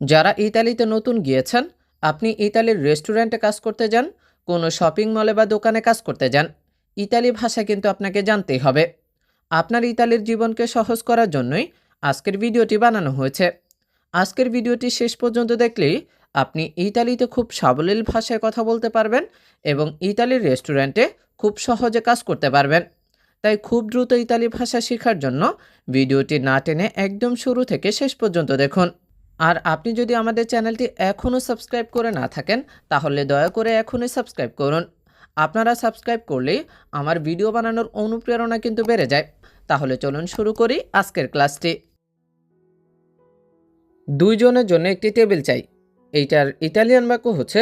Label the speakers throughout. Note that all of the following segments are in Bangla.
Speaker 1: যারা ইতালিতে নতুন গিয়েছেন, আপনি ইতালির রেস্টুরেন্টে কাজ করতে যান, কোনো শপিং মলে বা দোকানে কাজ করতে যান, ইতালি ভাষা কিন্তু আপনাকে জানতেই হবে। আপনার ইতালির জীবনকে সহজ করার জন্যই আজকের ভিডিওটি বানানো হয়েছে। আজকের ভিডিওটি শেষ পর্যন্ত দেখলেই আপনি ইতালিতে খুব সাবলীল ভাষায় কথা বলতে পারবেন এবং ইতালির রেস্টুরেন্টে খুব সহজে কাজ করতে পারবেন। তাই খুব দ্রুত ইতালি ভাষা শেখার জন্য ভিডিওটি না টেনে একদম শুরু থেকে শেষ পর্যন্ত দেখুন। আর আপনি যদি আমাদের চ্যানেলটি এখনও সাবস্ক্রাইব করে না থাকেন, তাহলে দয়া করে এখনই সাবস্ক্রাইব করুন। আপনারা সাবস্ক্রাইব করলেই আমার ভিডিও বানানোর অনুপ্রেরণা কিন্তু বেড়ে যায়। তাহলে চলুন শুরু করি আজকের ক্লাসটি। দুইজনের জন্য একটি টেবিল চাই। এইটার ইতালিয়ান বাক্য হচ্ছে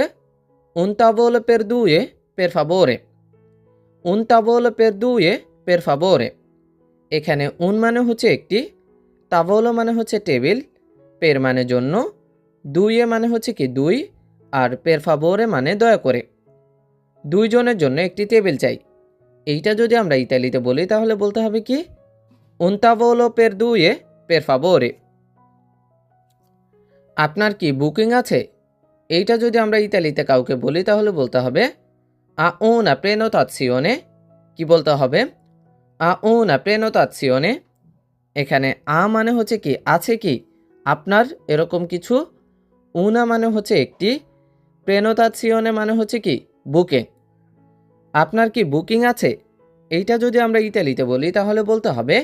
Speaker 1: un tavolo per due per favore। un tavolo per due per favore। এখানে un মানে হচ্ছে একটি, তাভলো মানে হচ্ছে টেবিল, পের মানে জন্য, দুইয়ে মানে হচ্ছে কি দুই, আর পের ফাভোরে মানে দয়া করে। দুইজনের জন্য একটি টেবিল চাই। এইটা যদি আমরা ইতালিতে বলি তাহলে বলতে হবে কি un tavolo per due per favore। আপনার কি বুকিং আছে? এইটা যদি আমরা ইতালিতে কাউকে বলি তাহলে বলতে হবে a una prenotazione। কি বলতে হবে? a una prenotazione। এখানে আ মানে হচ্ছে কি আছে কি, আপনার এরকম কিছু, উনা মানে হচ্ছে একটি, প্রেনোতাসিওনে মানে হচ্ছে কি বুকিং। আপনার কি বুকিং আছে? এইটা যদি আমরা ইতালিতে বলি তাহলে বলতে হবে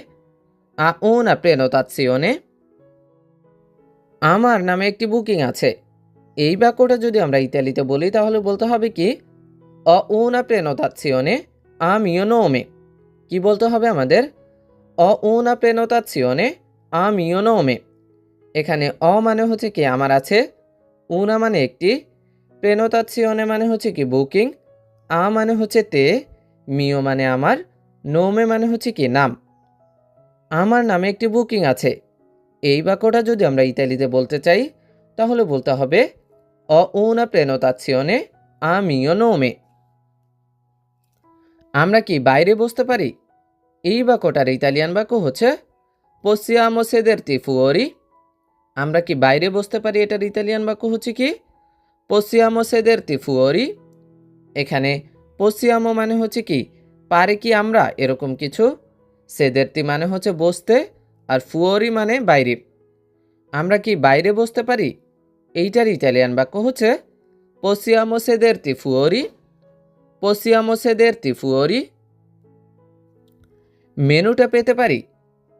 Speaker 1: আ উনা প্রেনোতাসিওনে। আমার নামে একটি বুকিং আছে। এই বাক্যটা যদি আমরা ইতালিতে বলি তাহলে বলতে হবে কি অ উনা প্রেনোতাসিওনে আ মিও নোমে। কি বলতে হবে আমাদের? অ উনা প্রেনোতাসিওনে আ মিও নোমে। এখানে অ মানে হচ্ছে কি আমার আছে, উনা মানে একটি, প্রেনোতাসিওনে মানে হচ্ছে কি বুকিং, আ মানে হচ্ছে তে, মিও মানে আমার, নোমে মানে হচ্ছে কি নাম। আমার নামে একটি বুকিং আছে। এই বাক্যটা যদি আমরা ইতালিতে বলতে চাই তাহলে বলতে হবে অ উনা প্রেনোতাসিওনে আ মিও নোমে। আমরা কি বাইরে বসতে পারি? এই বাক্যটার ইতালিয়ান বাক্য হচ্ছে possiamo sederti fuori। আমরা কি বাইরে বসতে পারি, এটার ইতালিয়ান বাক্য হচ্ছে কি possiamo sederti fuori। এখানে possiamo মানে হচ্ছে কি পারে কি আমরা, এরকম কিছু, sederti মানে হচ্ছে বসতে, আর fuori মানে বাইরে। আমরা কি বাইরে বসতে পারি? এইটার ইতালিয়ান বাক্য হচ্ছে possiamo sederti fuori। possiamo sederti fuori। মেনুটা পেতে পারি?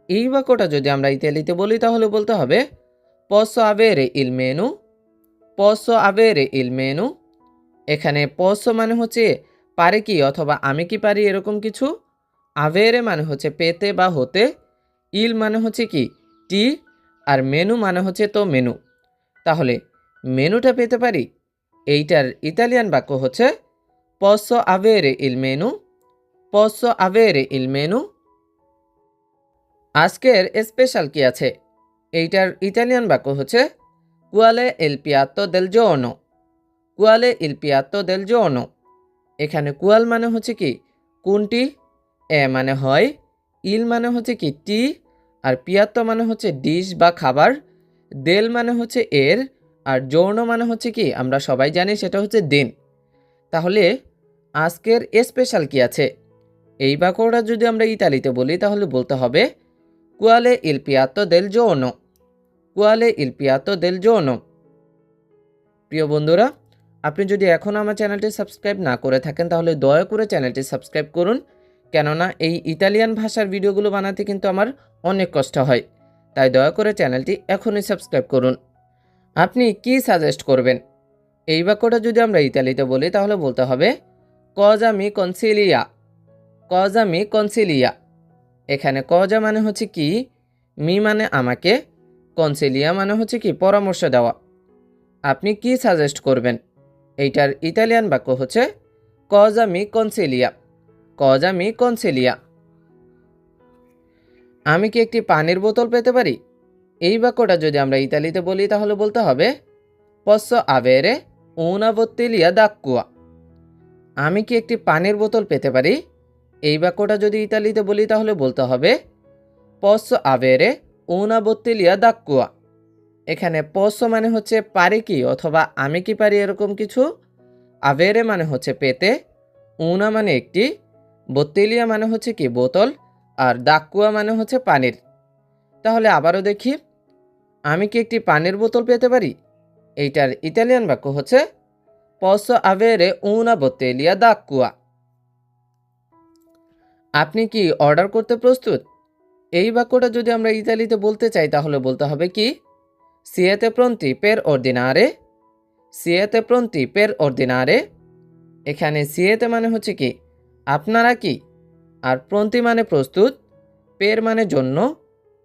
Speaker 1: এই বাক্যটা যদি আমরা ইতালিতে বলি তাহলে বলতে হবে posso avere il menu। posso avere il menu। এখানে posso মানে হচ্ছে পারে কি অথবা আমি কি পারি, এরকম কিছু, avere মানে হচ্ছে পেতে বা হতে, il মানে হচ্ছে কি টি, আর মেনু মানে হচ্ছে তো মেনু। তাহলে মেনুটা পেতে পারি? এইটার ইতালিয়ান বাক্য হচ্ছে posso avere il menu। posso avere il menu। আজকের স্পেশাল কি আছে? এইটার ইতালিয়ান বাক্য হচ্ছে quale è il piatto del giorno। quale il piatto del giorno। এখানে কুয়াল মানে হচ্ছে কি কোনটি, এ মানে হয়, ইল মানে হচ্ছে কি টি, আর পিয়াত্তো মানে হচ্ছে ডিশ বা খাবার, দেল মানে হচ্ছে এর, আর জৌর্ণ মানে হচ্ছে কি আমরা সবাই জানি সেটা হচ্ছে দিন। তাহলে আজকের স্পেশাল কি আছে? এই বাক্যটা যদি আমরা ইতালিতে বলি তাহলে বলতে হবে quale il piatto del giorno। quale il piatto del giorno। প্রিয় বন্ধুরা, আপনি যদি এখনও আমার চ্যানেলটি সাবস্ক্রাইব না করে থাকেন তাহলে দয়া করে চ্যানেলটি সাবস্ক্রাইব করুন, কেননা এই ইতালিয়ান ভাষার ভিডিওগুলো বানাতে কিন্তু আমার অনেক কষ্ট হয়। তাই দয়া করে চ্যানেলটি এখনই সাবস্ক্রাইব করুন। আপনি কি সাজেস্ট করবেন? এই বাক্যটা যদি আমরা ইতালিতে বলি তাহলে বলতে হবে cosa mi consiglia। cosa mi consiglia। এখানে কজা মানে হচ্ছে কি, মি মানে আমাকে, কনসিলিয়া মানে হচ্ছে কি পরামর্শ দেওয়া। আপনি কি সাজেস্ট করবেন? এইটার ইতালিয়ান বাক্য হচ্ছে কজা মি কনসিলিয়া। কজা মি কনসিলিয়া। আমি কি একটি পানির বোতল পেতে পারি? এই বাক্যটা যদি আমরা ইতালিতে বলি তাহলে বলতে হবে posso avere una bottiglia d'acqua। আমি কি একটি পানির বোতল পেতে পারি? এই বাক্যটা যদি ইতালিতে বলি তাহলে বলতে হবে posso avere una bottiglia d'acqua। এখানে পোসো মানে হচ্ছে পারি কি অথবা আমি কি পারি এরকম কিছু, আভেরে মানে হচ্ছে পেতে, উনা মানে একটি, বোত্তেলিয়া মানে হচ্ছে কি বোতল, আর দাকুয়া মানে হচ্ছে পানির। তাহলে আবারও দেখি, আমি কি একটি পানির বোতল পেতে পারি? এইটার ইতালিয়ান বাক্য হচ্ছে posso avere una bottiglia d'acqua। আপনি কি অর্ডার করতে প্রস্তুত? এই বাক্যটা যদি আমরা ইতালিতে বলতে চাই তাহলে বলতে হবে কি siete pronti per ordinare, siete pronti per ordinare। এখানে siete মানে হচ্ছে কি আপনারা কি, আর প্রন্তি মানে প্রস্তুত, পের মানে জন্য,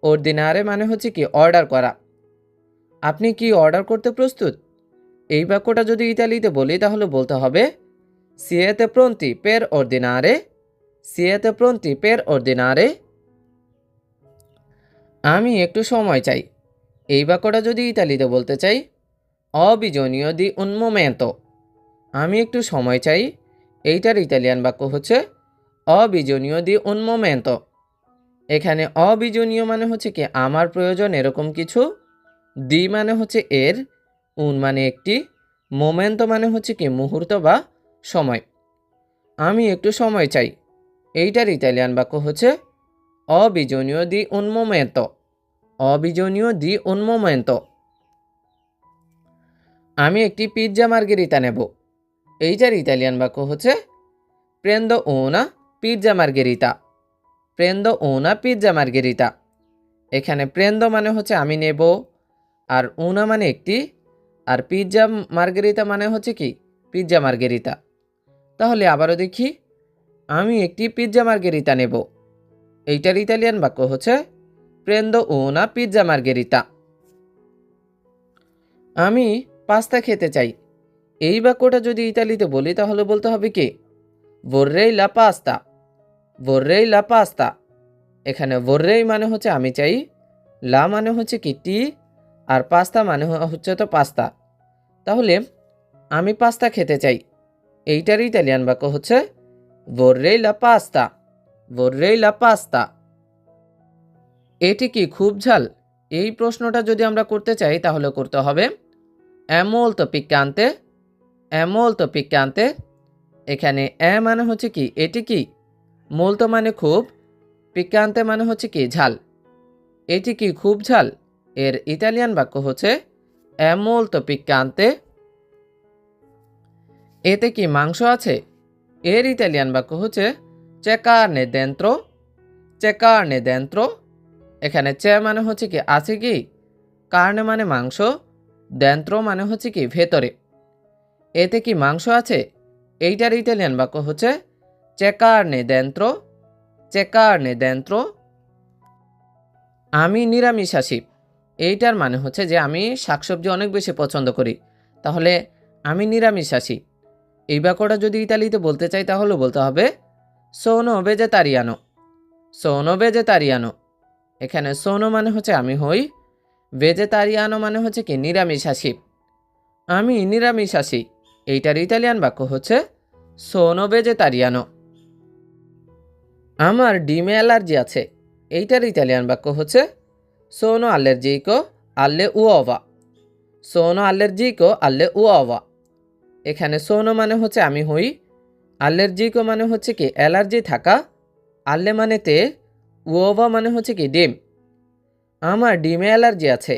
Speaker 1: ordinare মানে হচ্ছে কি অর্ডার করা। আপনি কি অর্ডার করতে প্রস্তুত? এই বাক্যটা যদি ইতালিতে বলি তাহলে বলতে হবে siete pronti per ordinare, siete pronti per ordinare। আমি একটু সময় চাই। এই বাক্যটা যদি ইতালিতে বলতে চাই ho bisogno di un momento, আমি একটু সময় চাই। এইটার ইতালিয়ান বাক্য হচ্ছে ho bisogno di un momento। এখানে ho bisogno মানে হচ্ছে কি আমার প্রয়োজন এরকম কিছু, দি মানে হচ্ছে এর, উন মানে একটি, মোমেন্টো মানে হচ্ছে কি মুহূর্ত বা সময়। আমি একটু সময় চাই, এইটার ইতালিয়ান বাক্য হচ্ছে ho bisogno di un momento, ho bisogno di un momento। আমি একটি পিৎজা মার্গেরিতা নেব, এইটার ইতালিয়ান বাক্য হচ্ছে prendo una pizza margherita, prendo una pizza margherita। এখানে প্রেন্দো মানে হচ্ছে আমি নেব, আর উনা মানে একটি, আর পিৎজা মার্গেরিতা মানে হচ্ছে কি পিৎজা মার্গেরিতা। তাহলে আবারও দেখি, আমি একটি পিৎজা মার্গেরিতা নেব, এইটার ইতালিয়ান বাক্য হচ্ছে প্রেন্দো উনা পিৎজা মার্গেরিতা। আমি পাস্তা খেতে চাই, এই বাক্যটা যদি ইতালিতে বলি তাহলে বলতে হবে কি vorrei la pasta, vorrei la pasta। এখানে vorrei মানে হচ্ছে আমি চাই, লা মানে হচ্ছে কি টি, আর পাস্তা মানে হচ্ছে তো পাস্তা। তাহলে আমি পাস্তা খেতে চাই, এইটার ইতালিয়ান বাক্য হচ্ছে vorrei la pasta, vorrei la pasta। এটি কি খুব ঝাল? এই প্রশ্নটা যদি আমরা করতে চাই তাহলে করতে হবে è molto piccante, è molto piccante। এখানে এ মানে হচ্ছে কি এটি কি, মোলতো মানে খুব, পিকান্তে মানে হচ্ছে কি ঝাল। এটি কি খুব ঝাল? এর ইতালিয়ান বাক্য হচ্ছে è molto piccante। এতে কি মাংস আছে? এর ইতালিয়ান বাক্য হচ্ছে c'è carne dentro, c'è carne dentro। এখানে c'è মানে হচ্ছে কি আছে কি, কার্নে মানে মাংস, dentro মানে হচ্ছে কি ভেতরে। এতে কি মাংস আছে? এইটার ইতালিয়ান বাক্য হচ্ছে c'è carne dentro, c'è carne dentro। আমি নিরামিষাশী, এইটার মানে হচ্ছে যে আমি শাকসবজি অনেক বেশি পছন্দ করি। তাহলে আমি নিরামিষাশী, এই বাক্যটা যদি ইতালিতে বলতে চাই তাহলে বলতে হবে sono vegetariano, sono vegetariano। এখানে sono মানে হচ্ছে আমি হই, vegetariano মানে হচ্ছে কি নিরামিষাশী। আমি নিরামিষাশী, এইটার ইতালিয়ান বাক্য হচ্ছে sono vegetariano। আমার ডিমে অ্যালার্জি আছে, এইটার ইতালিয়ান বাক্য হচ্ছে sono allergico alle uova, sono allergico alle uova। এখানে sono মানে হচ্ছে আমি হই, allergico মানে হচ্ছে কি অ্যালার্জি থাকা, alle মানে তে, uova মানে হচ্ছে কি ডিম। আমার ডিমে অ্যালার্জি আছে,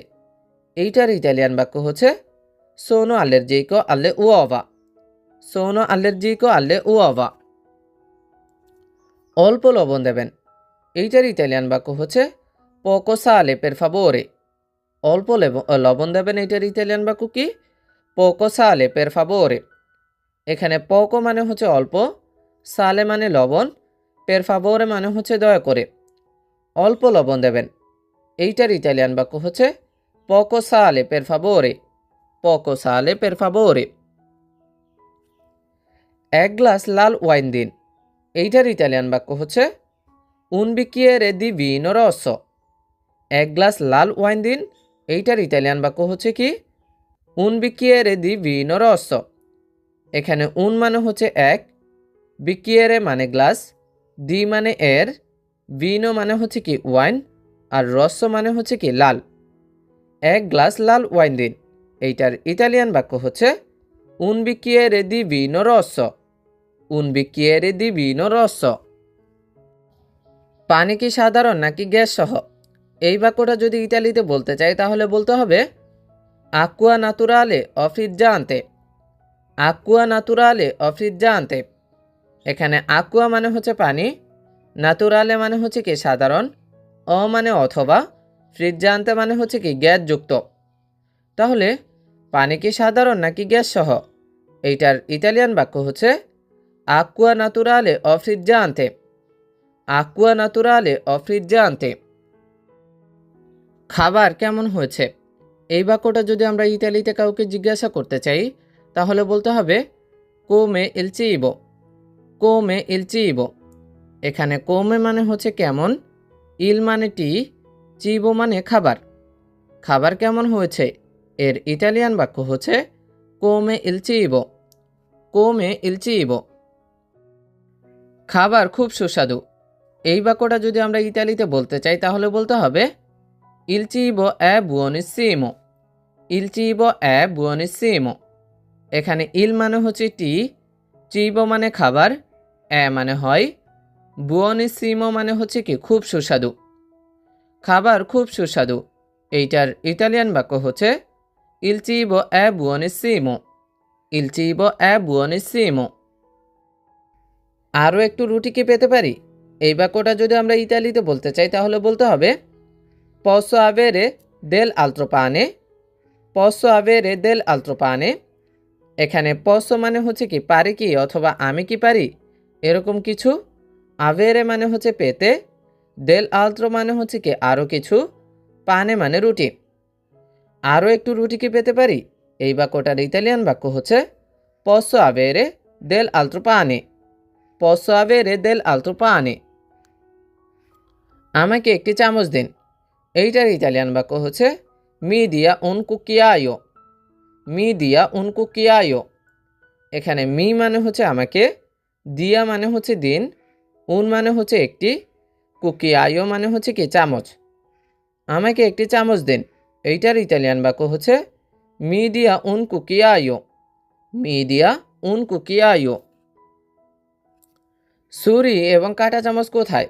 Speaker 1: এইটার ইতালিয়ান বাক্য হচ্ছে sono allergico alle uova, sono allergico alle uova। অল্প লবণ দেবেন, এইটার ইতালিয়ান বাক্য হচ্ছে poco sale per favore। অল্প লবণ দেবেন, এইটার ইতালিয়ান বাক্য কি poco sale per favore। এখানে poco মানে হচ্ছে অল্প, সালে মানে লবণ, per favore মানে হচ্ছে দয়া করে। অল্প লবণ দেবেন, এইটার ইতালিয়ান বাক্য হচ্ছে poco sale per favore, poco sale per favore। এক গ্লাস লাল ওয়াইন দিন, এইটার ইতালিয়ান বাক্য হচ্ছে un bicchiere di vino rosso। এক গ্লাস লাল ওয়াইন দিন, এইটার ইতালিয়ান বাক্য হচ্ছে কি un bicchiere di vino rosso। এখানে un মানে হচ্ছে এক, bicchiere মানে গ্লাস, দি মানে এর, ভিনো মানে হচ্ছে কি ওয়াইন, আর রস্সো মানে হচ্ছে কি লাল। এক গ্লাস লাল ওয়াইন দিন। এইটার ইতালিয়ান বাক্য হচ্ছে un bicchiere di vino rosso, un bicchiere di vino rosso। পানি কি সাধারণ নাকি গ্যাস সহ? এই বাক্যটা যদি ইতালিতে বলতে চাই তাহলে বলতে হবে acqua naturale o frizzante, acqua naturale o frizzante। এখানে aqua মানে হচ্ছে পানি, naturale মানে হচ্ছে কি সাধারণ, অ মানে অথবা, ফ্রিজ্জান্তে মানে হচ্ছে কি গ্যাসযুক্ত। তাহলে পানি কি সাধারণ নাকি গ্যাস সহ? এইটার ইতালিয়ান বাক্য হচ্ছে acqua naturale o frizzante, acqua naturale o frizzante। খাবার কেমন হয়েছে? এই বাক্যটা যদি আমরা ইতালিতে কাউকে জিজ্ঞাসা করতে চাই তাহলে বলতে হবে come il cibo, come il cibo। এখানে come মানে হচ্ছে কেমন, ইল মানে টি, চিবো মানে খাবার। খাবার কেমন হয়েছে এর ইতালিয়ান বাক্য হচ্ছে come il cibo, come il cibo। খাবার খুব সুস্বাদু। এই বাক্যটা যদি আমরা ইতালিতে বলতে চাই তাহলে বলতে হবে il cibo è buonissimo, il cibo è buonissimo। এখানে ইল মানে হচ্ছে টি, চিবো মানে খাবার, মানে হয়, বুয়নিসিমো মানে হচ্ছে কি খুব সুস্বাদু। খাবার খুব সুস্বাদু এইটার ইতালিয়ান বাক্য হচ্ছে il cibo è buonissimo, il cibo è buonissimo। আরও একটু রুটি কি পেতে পারি? এই বাক্যটা যদি আমরা ইতালিতে বলতে চাই তাহলে বলতে হবে posso avere del altro pane, posso avere del altro pane। এখানে posso মানে হচ্ছে কি পারি কি অথবা আমি কি পারি এরকম কিছু, avere মানে হচ্ছে পেতে, del altro মানে হচ্ছে কি আরও কিছু, পানে মানে রুটি। আরও একটু রুটি কি পেতে পারি? এই বাক্যটার ইতালিয়ান বাক্য হচ্ছে posso avere del altro pane, posso avere del altro pane। আমাকে একটি চামচ দিন। এইটার ইতালিয়ান বাক্য হচ্ছে mi dia un cucchiaio, mi dia un cucchiaio। এখানে মি মানে হচ্ছে আমাকে, দিয়া মানে হচ্ছে দিন, উন মানে হচ্ছে একটি, কুকিয়ায়ো মানে হচ্ছে কি চামচ। আমাকে একটি চামচ দিন। এইটার ইতালিয়ান বাক্য হচ্ছে মি দিয়া উন কুকিয়ায়ো, মি দিয়া উন কুকিয়ায়ো। ছুরি এবং কাঁটা চামচ কোথায়?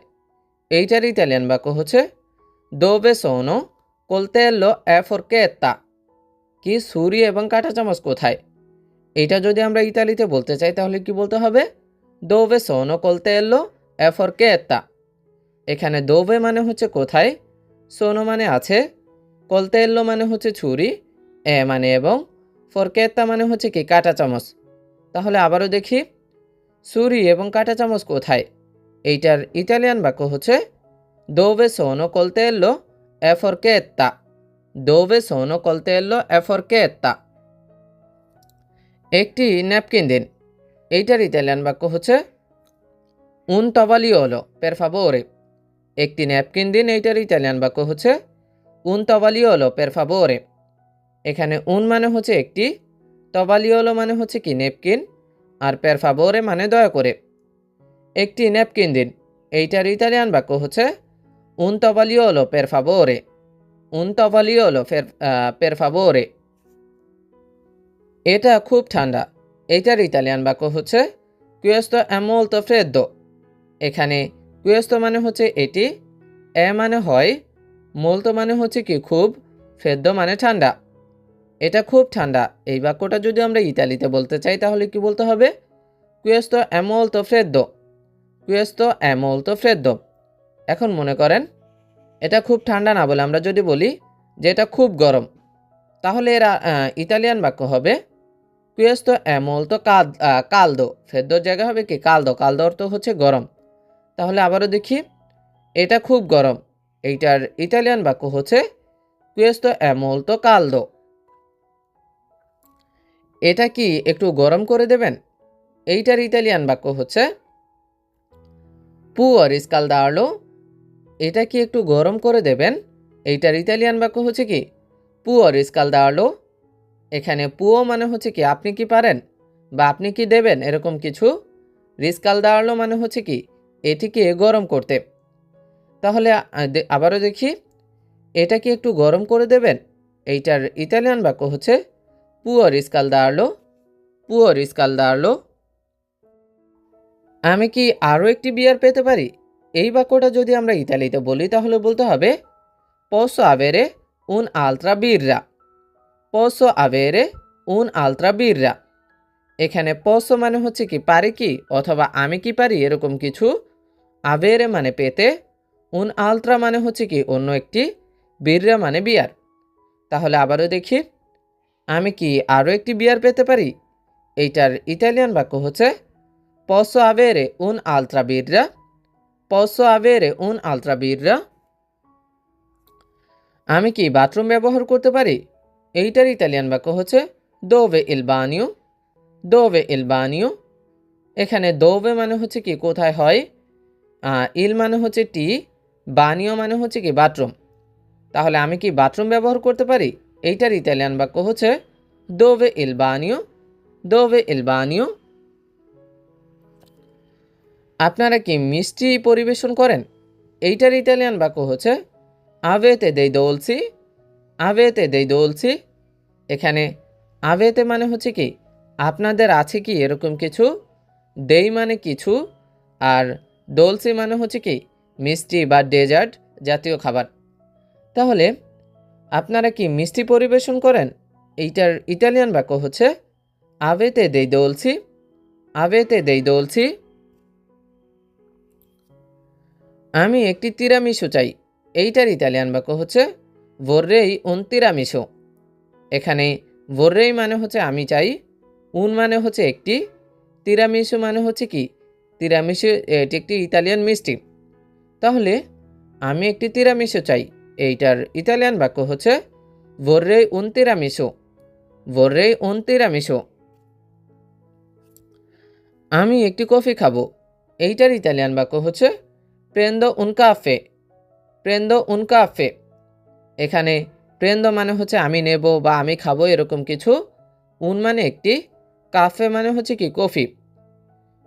Speaker 1: এইটার ইতালিয়ান বাক্য হচ্ছে dove sono coltello e forchetta। কি ছুরি এবং কাঁটা চামচ কোথায়? এইটা যদি আমরা ইতালিতে বলতে চাই তাহলে কি বলতে হবে dove sono coltello e forchetta। এখানে dove মানে হচ্ছে কোথায়, sono মানে আছে, coltello মানে হচ্ছে ছুরি, এ মানে এবং, forchetta মানে হচ্ছে কি কাঁটা চামচ। তাহলে আবারও দেখি ছুরি এবং কাঁটা চামচ কোথায়? এইটার ইতালিয়ান বাক্য হচ্ছে dove sono coltello e forchetta, dove sono coltello e forchetta। একটি ন্যাপকিন দিন। এইটার ইতালিয়ান বাক্য হচ্ছে un tovagliolo per favore। একটি ন্যাপকিন দিন। এইটার ইতালিয়ান বাক্য হচ্ছে un tovagliolo per favore। এখানে un মানে হচ্ছে একটি, tovagliolo মানে হচ্ছে কি ন্যাপকিন, আর per favore মানে দয়া করে। একটি ন্যাপকিন দিন। এইটার ইতালিয়ান বাক্য হচ্ছে un tovagliolo per favore, un tovagliolo per favore। এটা খুব ঠান্ডা। এইটার ইতালিয়ান বাক্য হচ্ছে questo è molto freddo। এখানে questo মানে হচ্ছে এটি, এ মানে হয়, molto মানে হচ্ছে কি খুব, freddo মানে ঠান্ডা। এটা খুব ঠান্ডা। এই বাক্যটা যদি আমরা ইতালিতে বলতে চাই তাহলে কি বলতে হবে questo è molto freddo, questo è molto freddo। এখন মনে করেন এটা খুব ঠান্ডা না বলে আমরা যদি বলি যে এটা খুব গরম তাহলে এর ইতালিয়ান বাক্য হবে questo è molto caldo। ফ্রেদ্দোর জায়গা হবে কি caldo, caldo অর্থ হচ্ছে গরম। তাহলে আবারও দেখি এটা খুব গরম। এইটার ইতালিয়ান বাক্য হচ্ছে questo è molto caldo। এটা কি একটু গরম করে দেবেন? এইটার ইতালিয়ান বাক্য হচ্ছে può riscaldarlo। এটা কি একটু গরম করে দেবেন? এইটার ইতালিয়ান বাক্য হচ্ছে কি può riscaldarlo। এখানে পুও মানে হচ্ছে কি আপনি কি পারেন বা আপনি কি দেবেন এরকম কিছু, riscaldarlo মানে হচ্ছে কি এটিকে গরম করতে। তাহলে আবারও দেখি এটা কি একটু গরম করে দেবেন? এইটার ইতালিয়ান বাক্য হচ্ছে পুয়ো রিস্কালদারলো, পুয়ো রিস্কালদারলো। আমি কি আরও একটি বিয়ার পেতে পারি? এই বাক্যটা যদি আমরা ইতালিতে বলি তাহলে বলতে হবে posso avere un'altra birra, posso avere un'altra birra। এখানে posso মানে হচ্ছে কি পারি কি অথবা আমি কি পারি এরকম কিছু, avere মানে পেতে, un'altra মানে হচ্ছে কি অন্য একটি, birra মানে বিয়ার। তাহলে আবারও দেখি, আমি কি আরও একটি বিয়ার পেতে পারি? এইটার ইতালিয়ান বাক্য হচ্ছে posso avere un'altra birra, posso avere un'altra birra। আমি কি বাথরুম ব্যবহার করতে পারি? এইটার ইতালিয়ান বাক্য হচ্ছে dove il bagno, dove il bagno। এখানে dove মানে হচ্ছে কি কোথায় হয়, ইল মানে হচ্ছে টি, বানিও মানে হচ্ছে কি বাথরুম। তাহলে আমি কি বাথরুম ব্যবহার করতে পারি? এইটার ইতালিয়ান বাক্য হচ্ছে dove il bagno, dove il bagno। আপনারা কি মিষ্টি পরিবেশন করেন? এইটার ইতালিয়ান বাক্য হচ্ছে avete dei dolci, avete dei dolci। এখানে avete মানে হচ্ছে কি আপনাদের আছে কি এরকম কিছু, দেই মানে কিছু, আর ডলসি মানে হচ্ছে কি মিষ্টি বা ডেজার্ট জাতীয় খাবার। তাহলে আপনারা কি মিষ্টি পরিবেশন করেন? এইটার ইতালিয়ান বাক্য হচ্ছে avete dei dolci, avete dei dolci। আমি একটি তিরামিসু চাই। এইটার ইতালিয়ান বাক্য হচ্ছে vorrei un tiramisù। এখানে vorrei মানে হচ্ছে আমি চাই, un মানে হচ্ছে একটি, তিরামিসু মানে হচ্ছে কি তিরামিসু, এটি একটি ইতালিয়ান মিষ্টি। তাহলে আমি একটি তিরামিসু চাই, এইটার ইতালিয়ান বাক্য হচ্ছে vorrei un tiramisù, vorrei un tiramisù। আমি একটি কফি খাবো। এইটার ইতালিয়ান বাক্য হচ্ছে prendo un caffè, prendo un caffè। এখানে prendo মানে হচ্ছে আমি নেব বা আমি খাবো এরকম কিছু, un মানে একটি, কাফে মানে হচ্ছে কি কফি।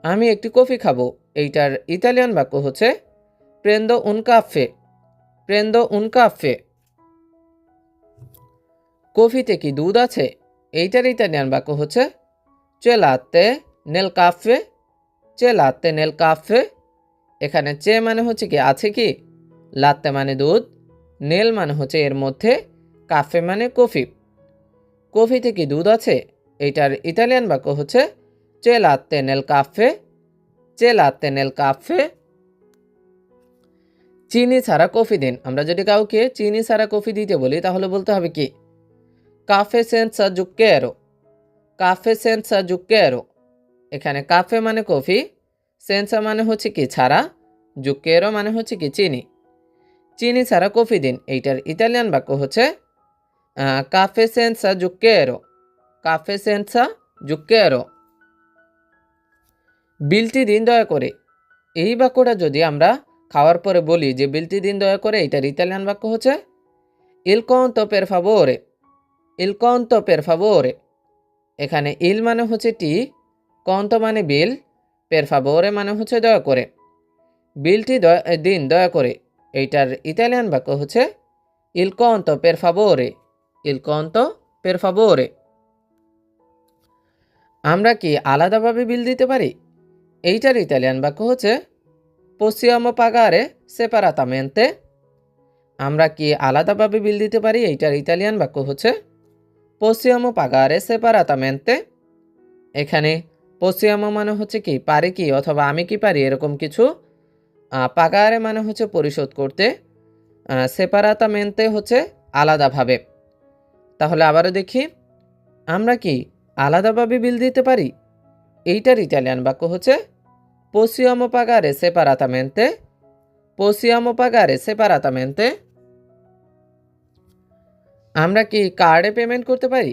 Speaker 1: আমি একটি কফি খাবো, এইটার ইতালিয়ান বাক্য হচ্ছে prendo un caffè, prendo un caffè। কফিতে কি দুধ আছে? এইটার ইতালিয়ান বাক্য হচ্ছে c'è latte nel caffè, c'è latte nel caffè। এখানে চে মানে হচ্ছে কি আছে কি, লাত্তে মানে দুধ, নেল মানে হচ্ছে এর মধ্যে, কাফে মানে কফি। কফিতে কি দুধ আছে? এইটার ইতালিয়ান বাক্য হচ্ছে c'è latte nel caffè, c'è latte nel caffè। চিনি ছাড়া কফি দিন। আমরা যদি কাউকে চিনি ছাড়া কফি দিতে বলি তাহলে বলতে হবে কি caffè senza zucchero, caffè senza zucchero। এখানে কাফে মানে কফি, সেন্সা মানে হচ্ছে কি ছাড়া, জুক্কেরো মানে হচ্ছে কি চিনি, চিনি ছাড়া কফি দিন। এইটার ইতালিয়ান বাক্য হচ্ছে কাফে সেন্সা জুক্কেরো, কাফে সেন্সা জুক্কেরো। বিলটি দিন দয়া করে। এই বাক্যটা যদি আমরা খাওয়ার পরে বলি যে বিলটি দিন দয়া করে, এইটার ইতালিয়ান বাক্য হচ্ছে il conto per favore, il conto per favore। এখানে ইল মানে হচ্ছে টি, কন্তো মানে বিল, per favore মানে হচ্ছে দয়া করে। বিলটি দিন দয়া করে, এইটার ইতালিয়ান বাক্য হচ্ছে il conto per favore, il conto per favore। আমরা কি আলাদাভাবে বিল দিতে পারি? এইটার ইতালিয়ান বাক্য হচ্ছে possiamo pagare separatamente। আমরা কি আলাদাভাবে বিল দিতে পারি? এইটার ইতালিয়ান বাক্য হচ্ছে possiamo pagare separatamente। এখানে possiamo মানে হচ্ছে কি পারি কি অথবা আমি কি পারি এরকম কিছু, পাগারে মানে হচ্ছে পরিশোধ করতে, সেপারাতামেন্তে হচ্ছে আলাদাভাবে। তাহলে আবারও দেখি, আমরা কি আলাদাভাবে বিল দিতে পারি? এইটার ইতালিয়ান বাক্য হচ্ছে possiamo pagare separatamente, possiamo pagare separatamente। আমরা কি কার্ডে পেমেন্ট করতে পারি?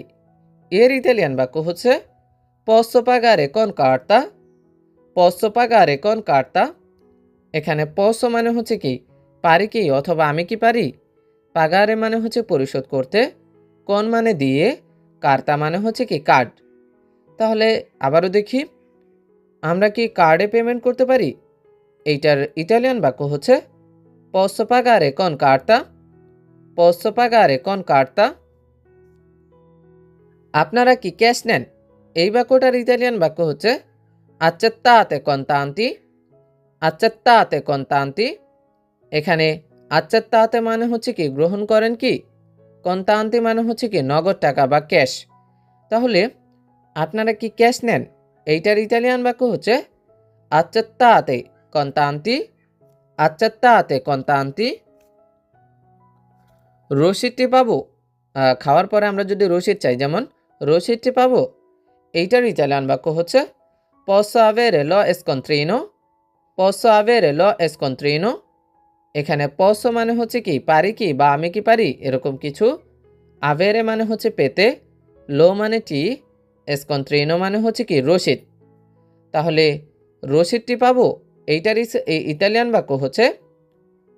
Speaker 1: এর ইতালিয়ান বাক্য হচ্ছে posso pagare con carta, posso pagare con carta। এখানে posso মানে হচ্ছে কি পারি কি অথবা আমি কি পারি, পাগারে মানে হচ্ছে পরিশোধ করতে, কোন মানে দিয়ে, কার্তা মানে হচ্ছে কি কার্ড। তাহলে আবারও দেখি, আমরা কি কার্ডে পেমেন্ট করতে পারি? এইটার ইতালিয়ান বাক্য হচ্ছে posso pagare con carta, posso pagare con carta। আপনারা কি ক্যাশ নেন? এই বাক্যটার ইতালিয়ান বাক্য হচ্ছে accettate contanti। accettate contanti। এখানে accettate মানে হচ্ছে কি গ্রহণ করেন কি, contanti মানে হচ্ছে কি নগদ টাকা বা ক্যাশ। তাহলে আপনারা কি ক্যাশ নেন? এইটার ইতালিয়ান বাক্য হচ্ছে accettate contanti। accettate contanti। রসিদটি পাবো, খাওয়ার পরে আমরা যদি রসিদ চাই, যেমন রসিদটি পাবো, এইটার ইতালিয়ান বাক্য হচ্ছে posso avere lo scontrino। posso avere lo scontrino। এখানে posso মানে হচ্ছে কি পারি কি বা আমি কি পারি এরকম কিছু, avere মানে হচ্ছে পেতে, lo মানে টি, scontrino মানে হচ্ছে কি রসিদ। তাহলে রসিদটি পাবো, এইটার ইতালিয়ান বাক্য হচ্ছে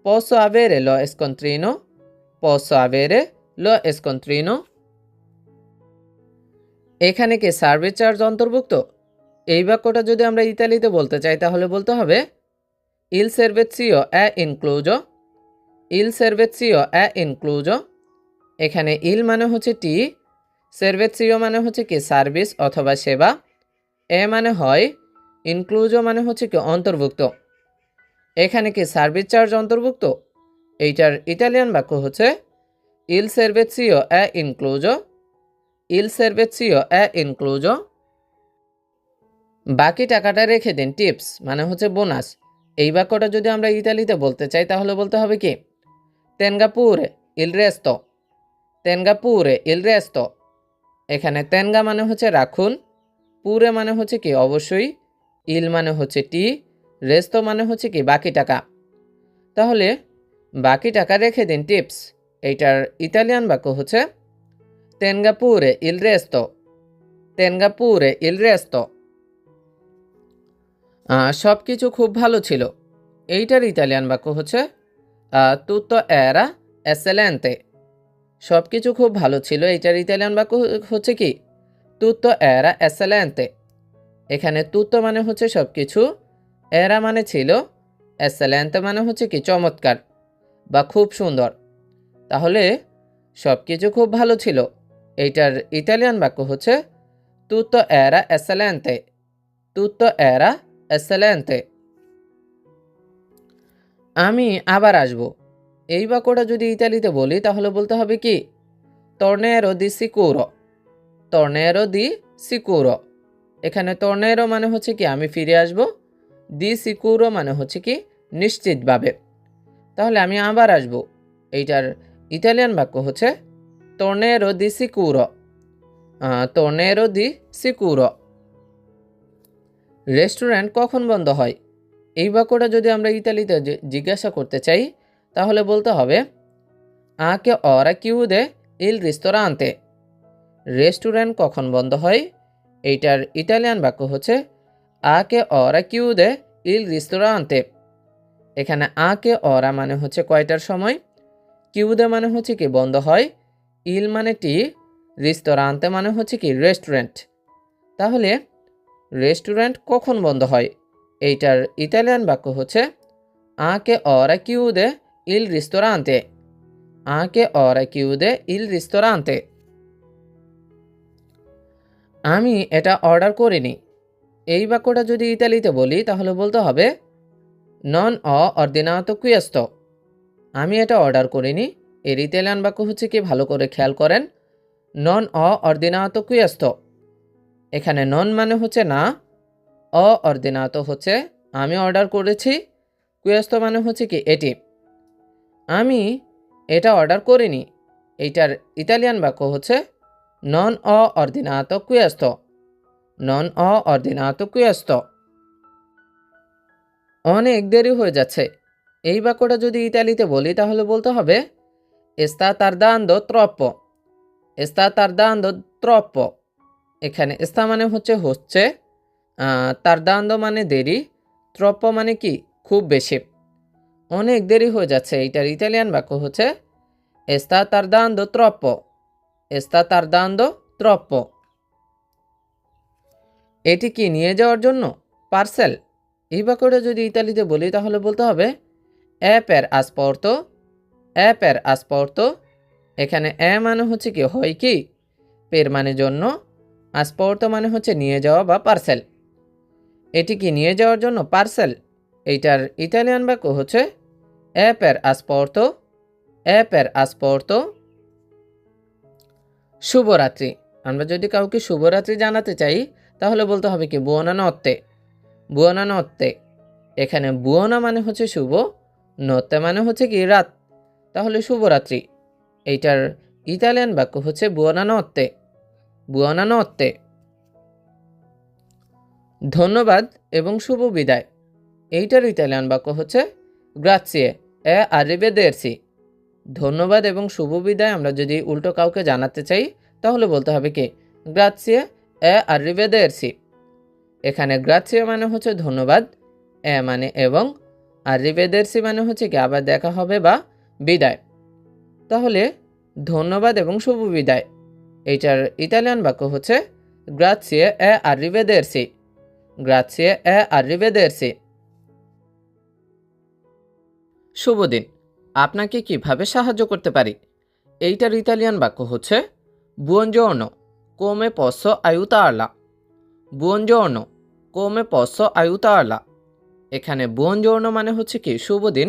Speaker 1: posso avere lo scontrino। posso avere lo scontrino। এখানে কি সার্ভিস চার্জ অন্তর্ভুক্ত? এই বাক্যটা যদি আমরা ইতালিতে বলতে চাই তাহলে বলতে হবে il servizio è incluso। il servizio è incluso। এখানে il মানে হচ্ছে টি, servizio মানে হচ্ছে কি সার্ভিস অথবা সেবা, এ মানে হয়, ইনক্লুজো মানে হচ্ছে কি অন্তর্ভুক্ত। এখানে কি সার্ভিস চার্জ অন্তর্ভুক্ত? এইটার ইতালিয়ান বাক্য হচ্ছে il servizio è incluso। il servizio è incluso। বাকি টাকাটা রেখে দিন, টিপস মানে হচ্ছে বোনাস। এই বাক্যটা যদি আমরা ইতালিতে বলতে চাই তাহলে বলতে হবে কি tenga pure il resto। tenga pure il resto। এখানে tenga মানে হচ্ছে রাখুন, পুরে মানে হচ্ছে কি অবশ্যই, ইল মানে হচ্ছে টি, রেস্তো মানে হচ্ছে কি বাকি টাকা। তাহলে বাকি টাকা রেখে দিন, টিপস। এইটার ইতালিয়ান বাক্য হচ্ছে tenga pure il resto। tenga pure il resto। সব কিছু খুব ভালো ছিল। এইটার ইতালিয়ান বাক্য হচ্ছে tutto era eccellente। সব কিছু খুব ভালো ছিল, এইটার ইতালিয়ান বাক্য হচ্ছে কি tutto era eccellente। এখানে tutto মানে হচ্ছে সব কিছু, era মানে ছিল, eccellente মানে হচ্ছে কি চমৎকার বা খুব সুন্দর। তাহলে সব কিছু খুব ভালো ছিল, এইটার ইতালিয়ান বাক্য হচ্ছে tutto era eccellente। tutto era eccellente। আমি আবার আসব। এই বাক্যটা যদি ইতালিতে বলি তাহলে বলতে হবে কি tornerò di sicuro। tornerò di sicuro। এখানে tornerò মানে হচ্ছে কি আমি ফিরে আসব, di sicuro মানে হচ্ছে কি নিশ্চিতভাবে। তাহলে আমি আবার আসব, এইটার ইতালিয়ান বাক্য হচ্ছে tornerò di sicuro। tornerò di sicuro। Restaurant কখন বন্ধ হয়? এই বাক্যটা যদি আমরা ইতালিতে জিজ্ঞাসা করতে চাই তাহলে বলতে হবে a che ora chiude il ristorante। Restaurant কখন বন্ধ হয়? এইটার ইতালিয়ান বাক্য হচ্ছে a che ora chiude il ristorante। এখানে a che ora মানে হচ্ছে কয়টার সময়, chiude মানে হচ্ছে কি বন্ধ হয়, il মানে টি, ristorante মানে হচ্ছে কি রেস্টুরেন্ট। তাহলে রেস্টুরেন্ট কখন বন্ধ হয়? এইটার ইতালিয়ান বাক্য হচ্ছে a che ora chiude il ristorante। a che ora chiude il ristorante। আমি এটা অর্ডার করিনি। এই বাক্যটা যদি ইতালিতে বলি তাহলে বলতে হবে non ho ordinato questo। আমি এটা অর্ডার করিনি। এর ইতালিয়ান বাক্য হচ্ছে কি ভালো করে খেয়াল করেন, non ho ordinato questo। এখানে নন মানে হচ্ছে না, ordinato হচ্ছে আমি অর্ডার করেছি, questo মানে হচ্ছে কি এটি। আমি এটা অর্ডার করিনি, এইটার ইতালিয়ান বাক্য হচ্ছে non ho ordinato questo। non ho ordinato questo। অনেক দেরি হয়ে যাচ্ছে। এই বাক্যটা যদি ইতালিতে বলি তাহলে বলতে হবে sta tardando troppo। sta tardando troppo। এখানে sta মানে হচ্ছে, tardando মানে দেরি, troppo মানে কি খুব বেশি। অনেক দেরি হয়ে যাচ্ছে, এইটার ইতালিয়ান বাক্য হচ্ছে sta tardando troppo। sta tardando troppo। এটি কি নিয়ে যাওয়ার জন্য? পার্সেল। এই বাক্যটা যদি ইতালিতে বলি তাহলে বলতে হবে è per asporto। è per asporto। এখানে এ মানে হচ্ছে কি হয় কি, পের মানে জন্য, আসপোর্তো মানে হচ্ছে নিয়ে যাওয়া বা পার্সেল। এটি কি নিয়ে যাওয়ার জন্য পার্সেল? এইটার ইতালিয়ান বাক্য হচ্ছে এ পের আসপোর্তো, এ পের আসপোর্তো। শুভরাত্রি। আমরা যদি কাউকে শুভরাত্রি জানাতে চাই তাহলে বলতে হবে কি বুয়োনানোত্তে, বুয়োনানোত্তে। এখানে বুয়োনা মানে হচ্ছে শুভ, নত্তে মানে হচ্ছে কি রাত, তাহলে শুভরাত্রি। এইটার ইতালিয়ান বাক্য হচ্ছে বুয়োনানোত্তে, বুয়োনানোত্তে। ধন্যবাদ এবং শুভ বিদায়, এইটার ইতালিয়ান বাক্য হচ্ছে গ্রাজিয়ে এ আরিভেদেরসি। ধন্যবাদ এবং শুভ বিদায় আমরা যদি উল্টো কাউকে জানাতে চাই তাহলে বলতে হবে কি গ্রাজিয়ে এ আরিভেদেরসি। এখানে গ্রাজিয়ে মানে হচ্ছে ধন্যবাদ, এ মানে এবং, আরিভেদেরসি মানে হচ্ছে কি আবার দেখা হবে বা বিদায়। তাহলে ধন্যবাদ এবং শুভ বিদায়, এইটার ইতালিয়ান বাক্য হচ্ছে গ্রাজিয়ে এ আরিভেদেরসি, গ্রাজিয়ে এ আরিভেদেরসি। শুভ দিন, আপনাকে কিভাবে সাহায্য করতে পারি? এইটার ইতালিয়ান বাক্য হচ্ছে বুongiorno, come posso aiutarla, বুongiorno, come posso aiutarla। এখানে বুongiorno মানে হচ্ছে কি শুভ দিন,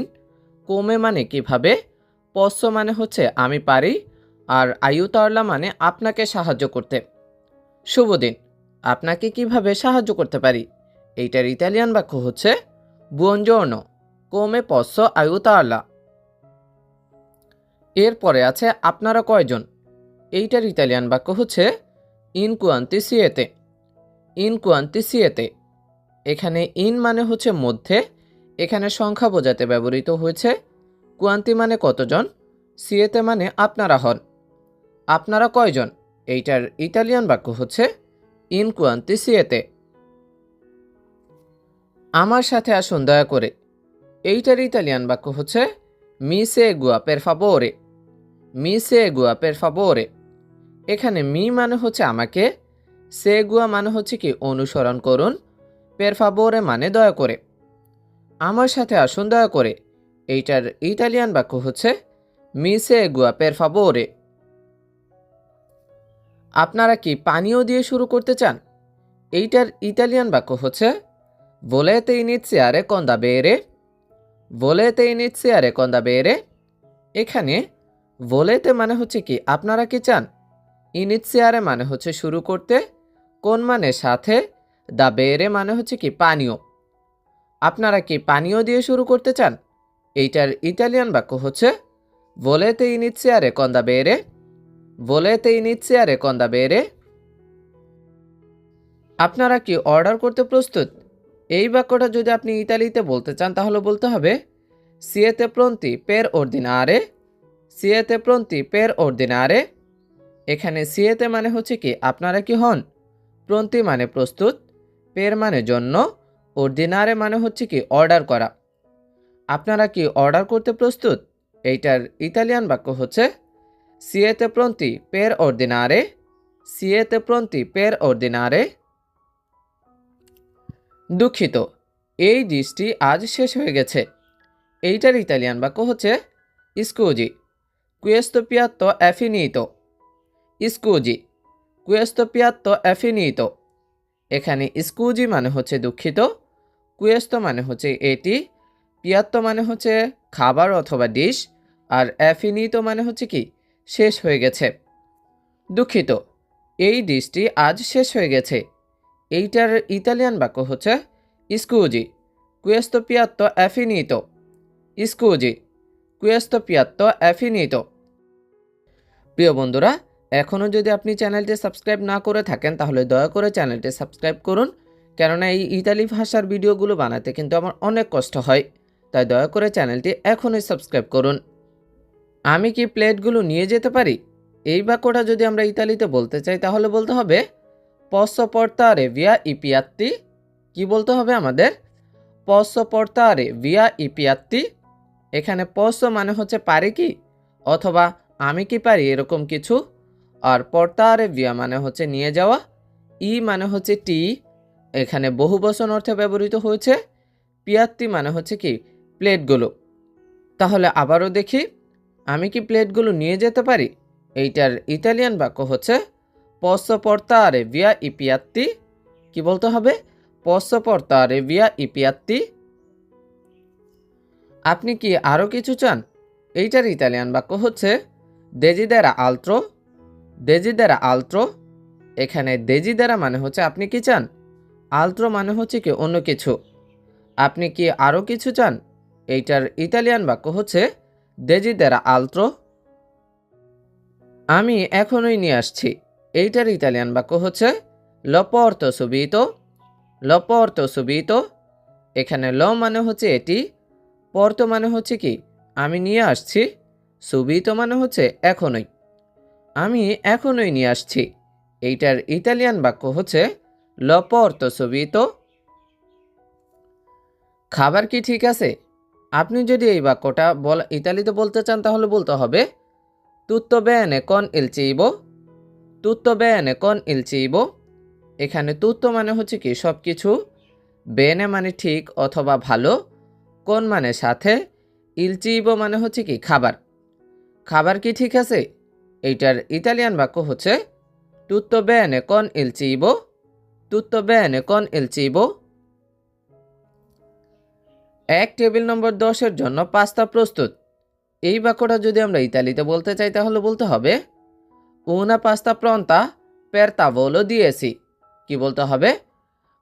Speaker 1: কোমে মানে কিভাবে, পসো মানে হচ্ছে আমি পারি, আর আইউতারলা মানে আপনাকে সাহায্য করতে। শুভ দিন, আপনাকে কিভাবে সাহায্য করতে পারি? এইটার ইতালিয়ান বাক্য হচ্ছে বুongiorno, come posso aiutarla। এরপরে আছে আপনারা কয়জন? এইটার ইতালিয়ান বাক্য হচ্ছে ইন কোয়ান্তি সিয়েতে, ইন কোয়ান্তি সিয়েতে। এখানে ইন মানে হচ্ছে মধ্যে, এখানে সংখ্যা বোঝাতে ব্যবহৃত হয়েছে। কোয়ান্তি মানে কতজন, সিয়েতে মানে আপনারা হন। আপনারা কয়জন? এইটার ইতালিয়ান বাক্য হচ্ছে ইন কোয়ান্তি সিয়েতে। আমার সাথে আসুন দয়া করে, এইটার ইতালিয়ান বাক্য হচ্ছে মি সেগুয়া পের ফাবোরে, মি সেগুয়া পের ফাবোরে। এখানে মি মানে হচ্ছে আমাকে, সেগুয়া মানে হচ্ছে কি অনুসরণ করুন, পের ফাবোরে মানে দয়া করে। আমার সাথে আসুন দয়া করে, এইটার ইতালিয়ান বাক্য হচ্ছে মি সেগুয়া পের ফাবোরে। আপনারা কি পানীয় দিয়ে শুরু করতে চান? এইটার ইতালিয়ান বাক্য হচ্ছে volete iniziare con da bere, volete iniziare con da bere। এখানে volete মানে হচ্ছে কি আপনারা কি চান, iniziare মানে হচ্ছে শুরু করতে, কোন মানে সাথে, da bere মানে হচ্ছে কি পানীয়। আপনারা কি পানীয় দিয়ে শুরু করতে চান? এইটার ইতালিয়ান বাক্য হচ্ছে volete iniziare con da bere, volete iniziare con da bere। আপনারা কি অর্ডার করতে প্রস্তুত? এই বাক্যটা যদি আপনি ইতালিতে বলতে চান তাহলে বলতে হবে সিয়েতে প্রন্তি পের অর্দিনারে, সিয়েতে প্রন্তি পের অর্দিনারে। এখানে সিয়েতে মানে হচ্ছে কি আপনারা কি হন, প্রন্তি মানে প্রস্তুত, পের মানে জন্য, অর্দিনারে মানে হচ্ছে কি অর্ডার করা। আপনারা কি অর্ডার করতে প্রস্তুত? এইটার ইতালিয়ান বাক্য হচ্ছে সিয়েতে প্রন্তি পের অর্দিনারে, সিয়েতে প্রন্তি পের অর্দিনারে। দুঃখিত, এই ডিশটি আজ শেষ হয়ে গেছে। এইটার ইতালিয়ান বাক্য হচ্ছে scusi, questo piatto è finito, scusi, questo piatto è finito। এখানে স্কুজি মানে হচ্ছে দুঃখিত, questo মানে হচ্ছে এটি, পিয়াত্তো মানে হচ্ছে খাবার অথবা ডিশ, আর è finito মানে হচ্ছে কি শেষ হয়ে গেছে। দুঃখিত, এই ডিশটি আজ শেষ হয়ে গেছে। এইটার ইতালিয়ান বাক্য হচ্ছে scusi, questo piatto è finito, scusi, questo piatto è finito। প্রিয় বন্ধুরা, এখনও যদি আপনি চ্যানেলটি সাবস্ক্রাইব না করে থাকেন তাহলে দয়া করে চ্যানেলটি সাবস্ক্রাইব করুন, কেননা এই ইতালি ভাষার ভিডিওগুলো বানাতে কিন্তু আমার অনেক কষ্ট হয়, তাই দয়া করে চ্যানেলটি এখনই সাবস্ক্রাইব করুন। আমি কি প্লেটগুলো নিয়ে যেতে পারি? এই বাক্যটা যদি আমরা ইতালিতে বলতে চাই তাহলে বলতে হবে posso portare via i piatti। কি বলতে হবে আমাদের? posso portare via i piatti। এখানে posso মানে হচ্ছে পারি কি অথবা আমি কি পারি এরকম কিছু, আর portare via মানে হচ্ছে নিয়ে যাওয়া, ই মানে হচ্ছে টি, এখানে বহুবচন অর্থে ব্যবহৃত হয়েছে, পিয়াত্তি মানে হচ্ছে কি প্লেটগুলো। তাহলে আবারও দেখি, আমি কি প্লেটগুলো নিয়ে যেতে পারি? এইটার ইতালিয়ান বাক্য হচ্ছে posso portare via i piatti? কি বলতে হবে? posso portare via i piatti? আপনি কি আরও কিছু চান? এইটার ইতালিয়ান বাক্য হচ্ছে desidera altro? desidera altro? এখানে desidera মানে হচ্ছে আপনি কি চান? altro মানে হচ্ছে কি অন্য কিছু। আপনি কি আরও কিছু চান? এইটার ইতালিয়ান বাক্য হচ্ছে desidera altro? আমি এখনই নিয়ে আসছি। এইটার ইতালিয়ান বাক্য হচ্ছে lo porto subito? lo porto subito? এখানে ল মানে হচ্ছে এটি, পর্তো মানে হচ্ছে কি আমি নিয়ে আসছি, সুবিতো মানে হচ্ছে এখনই। আমি এখনই নিয়ে আসছি। এইটার ইতালিয়ান বাক্য হচ্ছে lo porto subito? খাবার কি ঠিক আছে? আপনি যদি এই বাক্যটা ইতালিতে বলতে চান তাহলে বলতে হবে tutto bene con il cibo? tutto bene con il cibo? এখানে tutto মানে হচ্ছে কি সব কিছু, বেনে মানে ঠিক অথবা ভালো, কোন মানে সাথে, il cibo মানে হচ্ছে কি খাবার। খাবার কি ঠিক আছে? এইটার ইতালিয়ান বাক্য হচ্ছে tutto bene con il cibo? tutto bene con il cibo? এক টেবিল নম্বর 10-এর জন্য পাস্তা প্রস্তুত। এই বাক্যটা যদি আমরা ইতালিতে বলতে চাই তাহলে বলতে হবে una pasta pronta per tavolo দিয়েছি। কি বলতে হবে?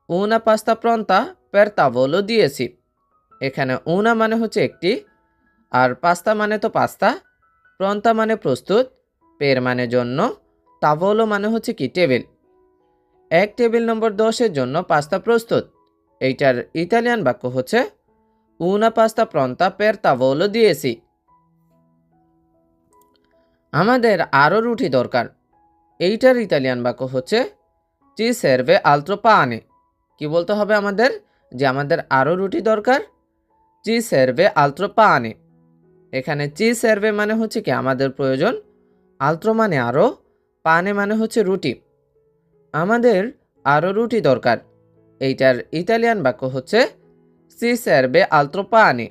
Speaker 1: una pasta pronta per tavolo দিয়েছি। এখানে una মানে হচ্ছে একটি, আর পাস্তা মানে তো পাস্তা, প্রন্তা মানে প্রস্তুত, পের মানে জন্য, তাভলো মানে হচ্ছে কি টেবিল। এক টেবিল নম্বর 10-এর জন্য পাস্তা প্রস্তুত। এইটার ইতালিয়ান বাক্য হচ্ছে una pasta pronta per tavolo দিয়েছি। আমাদের আরও রুটি দরকার। এইটার ইতালিয়ান বাক্য হচ্ছে ci serve altro pane? কি বলতে হবে আমাদের? যে আমাদের আরও রুটি দরকার। ci serve altro pane? এখানে ci serve মানে হচ্ছে কি আমাদের প্রয়োজন, altro মানে আরও, পানে মানে হচ্ছে রুটি। আমাদের আরও রুটি দরকার। এইটার ইতালিয়ান বাক্য হচ্ছে ci serve altro pane?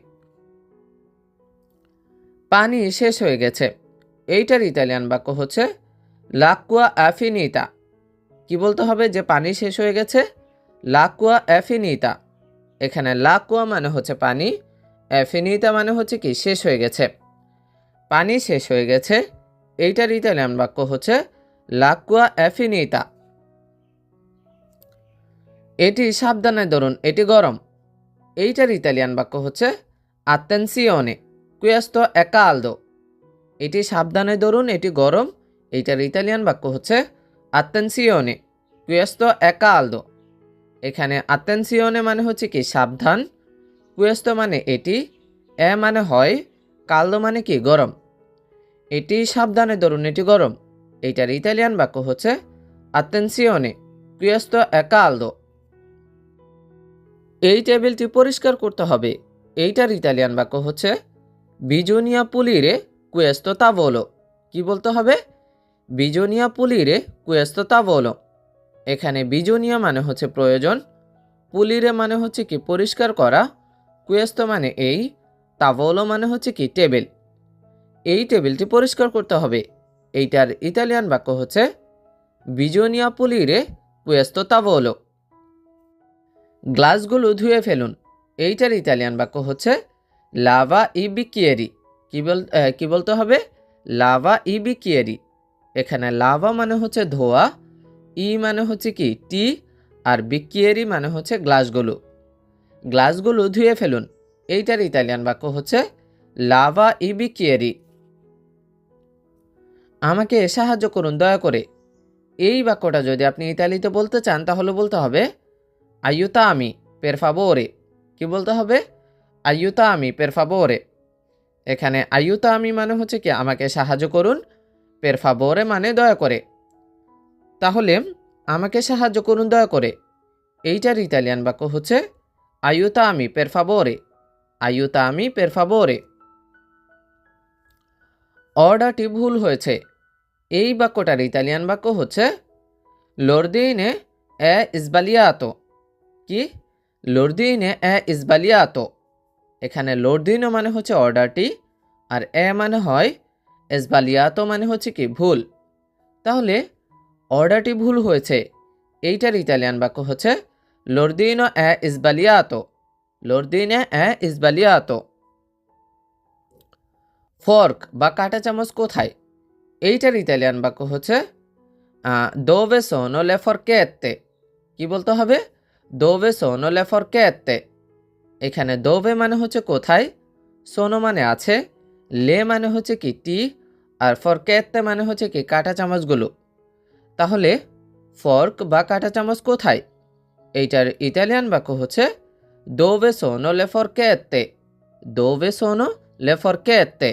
Speaker 1: পানি শেষ হয়ে গেছে। এইটার ইতালিয়ান বাক্য হচ্ছে l'acqua è finita? কি বলতে হবে যে পানি শেষ হয়ে গেছে? l'acqua è finita? এখানে l'acqua মানে হচ্ছে পানি, è finita মানে হচ্ছে কি শেষ হয়ে গেছে। পানি শেষ হয়ে গেছে। এইটার ইতালিয়ান বাক্য হচ্ছে l'acqua è finita? এটি সাবধানে ধরুন, এটি গরম। এইটার ইতালিয়ান বাক্য হচ্ছে attenzione, questo è caldo? এটি সাবধানে ধরুন, এটি গরম। এইটার ইতালিয়ান বাক্য হচ্ছে attenzione, questo è caldo? এখানে attenzione মানে হচ্ছে কি সাবধান, questo মানে এটি, এ মানে হয়, caldo মানে কি গরম। এটি সাবধানে ধরুন, এটি গরম। এইটার ইতালিয়ান বাক্য হচ্ছে attenzione, questo è caldo? এই টেবিলটি পরিষ্কার করতে হবে। এইটার ইতালিয়ান বাক্য হচ্ছে bisogna pulire questo tavolo? কি বলতে হবে? bisogna pulire questo tavolo? এখানে bisogna মানে হচ্ছে প্রয়োজন, pulire মানে হচ্ছে কি পরিষ্কার করা, questo মানে এই, tavolo মানে হচ্ছে কি টেবিল। এই টেবিলটি পরিষ্কার করতে হবে। এইটার ইতালিয়ান বাক্য হচ্ছে bisogna pulire questo tavolo? গ্লাসগুলো ধুয়ে ফেলুন। এইটার ইতালিয়ান বাক্য হচ্ছে লাভা ই বিকিয়েরি। কি বলতে হবে? লাভা ই বিকিয়েরি। এখানে লাভা মানে হচ্ছে ধোয়া, ই মানে হচ্ছে কি টি, আর বিকিয়েরি মানে হচ্ছে গ্লাসগুলো। গ্লাসগুলো ধুয়ে ফেলুন। এইটার ইতালিয়ান বাক্য হচ্ছে লাভা ই বিকিয়েরি। আমাকে সাহায্য করুন দয়া করে। এই বাক্যটা যদি আপনি ইতালিতে বলতে চান তাহলে বলতে হবে aiutami per favore? কি বলতে হবে? aiutami per favore? এখানে aiutami মানে হচ্ছে কি আমাকে সাহায্য করুন, per favore মানে দয়া করে। তাহলে আমাকে সাহায্য করুন দয়া করে, এইটার ইতালিয়ান বাক্য হচ্ছে aiutami per favore? aiutami per favore? অর্ডারটি ভুল হয়েছে। এই বাক্যটার ইতালিয়ান বাক্য হচ্ছে l'ordine è sbagliato? কি? l'ordine è sbagliato? এখানে l'ordine মানে হচ্ছে অর্ডারটি, আর এ মানে হয় sbagliato মানে হচ্ছে কি ভুল। তাহলে অর্ডারটি ভুল হয়েছে, এইটার ইতালিয়ান বাক্য হচ্ছে l'ordine è sbagliato, l'ordine è sbagliato। Fork বা কাঁটা চামচ কোথায়, এইটার ইতালিয়ান বাক্য হচ্ছে dove sono le forchette। কি বলতে হবে? dove sono le forchette। এখানে dove মানে হচ্ছে কোথায়, sono মানে আছে, le মানে হচ্ছে কি টি, আর forchette মানে হচ্ছে কি কাঁটা চামচগুলো। তাহলে ফর্ক বা কাঁটা চামচ কোথায়, এইটার ইতালিয়ান বাক্য হচ্ছে dove sono le forchette, dove sono le forchette।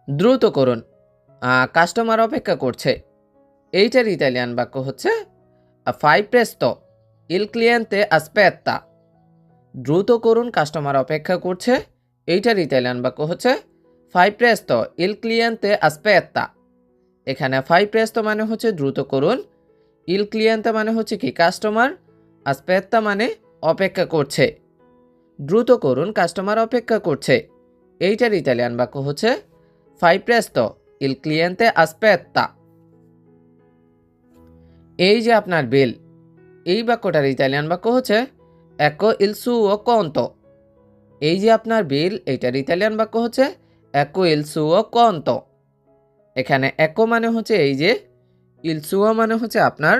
Speaker 1: দ্রুত করুন, কাস্টমার অপেক্ষা করছে, এইটার ইতালিয়ান বাক্য হচ্ছে fai presto, il cliente aspetta। দ্রুত করুন, কাস্টমার অপেক্ষা করছে, এইটার ইতালিয়ান বাক্য হচ্ছে fai presto, il cliente aspetta। এখানে fai presto মানে হচ্ছে দ্রুত করুন, il cliente মানে হচ্ছে কি কাস্টমার, aspetta মানে অপেক্ষা করছে। দ্রুত করুন, কাস্টমার অপেক্ষা করছে, এইটার ইতালিয়ান বাক্য হচ্ছে fai presto, il cliente aspetta। এই যে আপনার বিল, এই বাক্যটার ইতালিয়ান বাক্য হচ্ছে ecco il suo conto। এই যে আপনার বিল, এইটার ইতালিয়ান বাক্য হচ্ছে ecco il suo conto। এখানে ecco মানে হচ্ছে এই যে, il suo মানে হচ্ছে আপনার,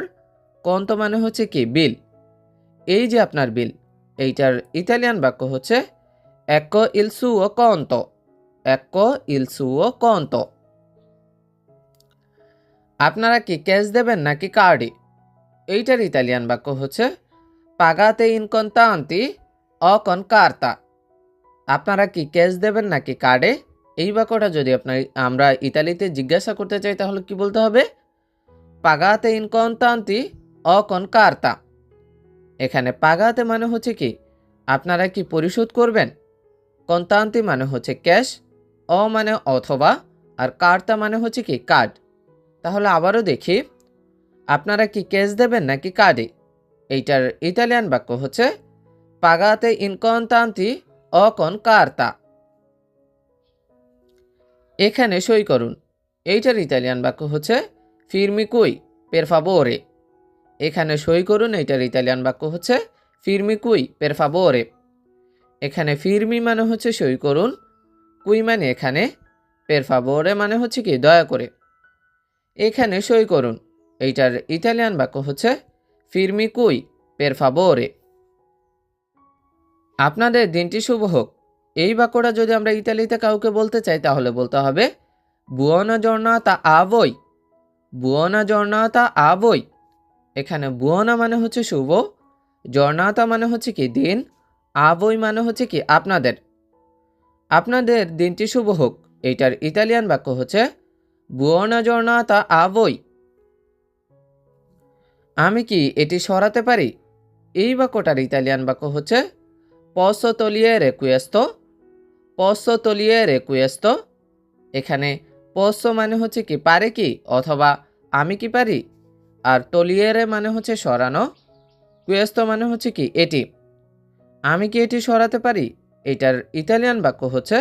Speaker 1: conto মানে হচ্ছে কি বিল। এই যে আপনার বিল, এইটার ইতালিয়ান বাক্য হচ্ছে ecco il suo conto, ecco il suo conto। আপনারা কি ক্যাশ দেবেন নাকি কার্ডে, এইটার ইতালিয়ান বাক্য হচ্ছে pagate in contanti o con carta। আপনারা কি ক্যাশ দেবেন নাকি কার্ডে, এই বাক্যটা যদি আমরা ইতালিতে জিজ্ঞাসা করতে চাই তাহলে কি বলতে হবে? pagate in contanti o con carta। এখানে pagate মানে হচ্ছে কি আপনারা কি পরিশোধ করবেন, contanti মানে হচ্ছে ক্যাশ, অ মানে অথবা, আর কার্তা মানে হচ্ছে কি কার্ড। তাহলে আবারও দেখি, আপনারা কি ক্যাশ দেবেন নাকি কার্ডে, এইটার ইতালিয়ান বাক্য হচ্ছে pagate in contanti o con carta। এখানে সই করুন, এইটার ইতালিয়ান বাক্য হচ্ছে firmi qui per favore। এখানে সই করুন, এইটার ইতালিয়ান বাক্য হচ্ছে firmi qui per favore। এখানে firmi মানে হচ্ছে সই করুন, কুই মানে এখানে, per favore মানে হচ্ছে কি দয়া করে। এখানে সই করুন, এইটার ইতালিয়ান বাক্য হচ্ছে firmi qui per favore। আপনাদের দিনটি শুভ হোক, এই বাক্যটা যদি আমরা ইতালিতে কাউকে বলতে চাই তাহলে বলতে হবে buona giornata a voi, buona giornata a voi। এখানে buona মানে হচ্ছে শুভ, giornata মানে হচ্ছে কি দিন, a voi মানে হচ্ছে কি আপনাদের। আপনাদের দিনটি শুভ হোক, এইটার ইতালিয়ান বাক্য হচ্ছে buona giornata a voi। আমি কি এটি সরাতে পারি, এই বাক্যটার ইতালিয়ান বাক্য হচ্ছে posso togliere questo, posso togliere questo। এখানে posso মানে হচ্ছে কি পারে কি, অথবা আমি কি পারি, আর togliere মানে হচ্ছে সরানো, questo মানে হচ্ছে কি এটি। আমি কি এটি সরাতে পারি, এটার ইতালিয়ান বাক্য হচ্ছে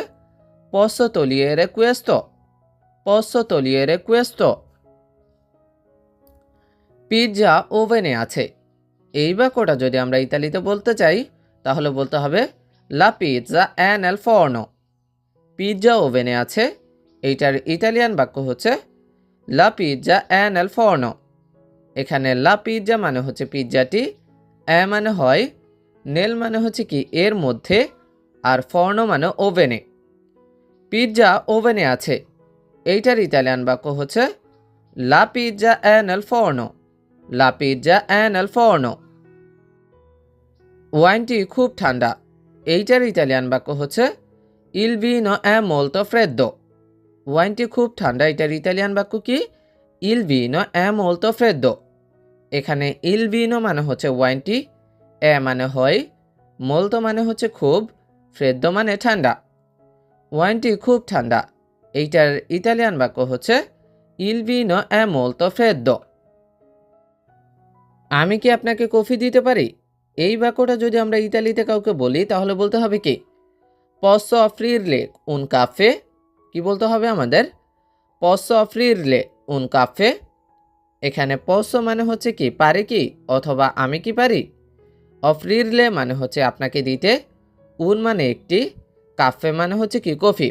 Speaker 1: posso togliere questo, posso togliere questo। Pizza ওভেনে আছে, এই বাক্যটা যদি আমরা ইতালিতে বলতে চাই তাহলে বলতে হবে la pizza è nel forno। Pizza ওভেনে আছে, এইটার ইতালিয়ান বাক্য হচ্ছে la pizza è nel forno। এখানে la pizza মানে হচ্ছে পিৎজাটি, এ মানে হয়, নেল মানে হচ্ছে কি এর মধ্যে, আর ফর্নো মানে ওভেনে। পিৎজা ওভেনে আছে, এইটার ইতালিয়ান বাক্য হচ্ছে la pizza è nel forno, la pizza è nel forno। ওয়াইনটি খুব ঠান্ডা, এইটার ইতালিয়ান বাক্য হচ্ছে il vino è molto freddo। ওয়াইনটি খুব ঠান্ডা, এটার ইতালিয়ান বাক্য কি il vino è molto freddo। এখানে il vino মানে হচ্ছে ওয়াইনটি, এ মানে হয়, molto মানে হচ্ছে খুব, freddo মানে ঠান্ডা। ওয়াইনটি খুব ঠান্ডা, এইটার ইতালিয়ান বাক্য হচ্ছে il vino è molto freddo। আমি কি আপনাকে কফি দিতে পারি, এই বাক্যটা যদি আমরা ইতালিতে কাউকে বলি তাহলে বলতে হবে কি posso offrirle un caffè। কি বলতে হবে আমাদের? posso offrirle উন কাফে। এখানে পোসো মানে হচ্ছে কি পারি কি অথবা আমি কি পারি। অফরিরলে মানে হচ্ছে আপনাকে দিতে। উন মানে একটি, কাফে মানে হচ্ছে কি কফি।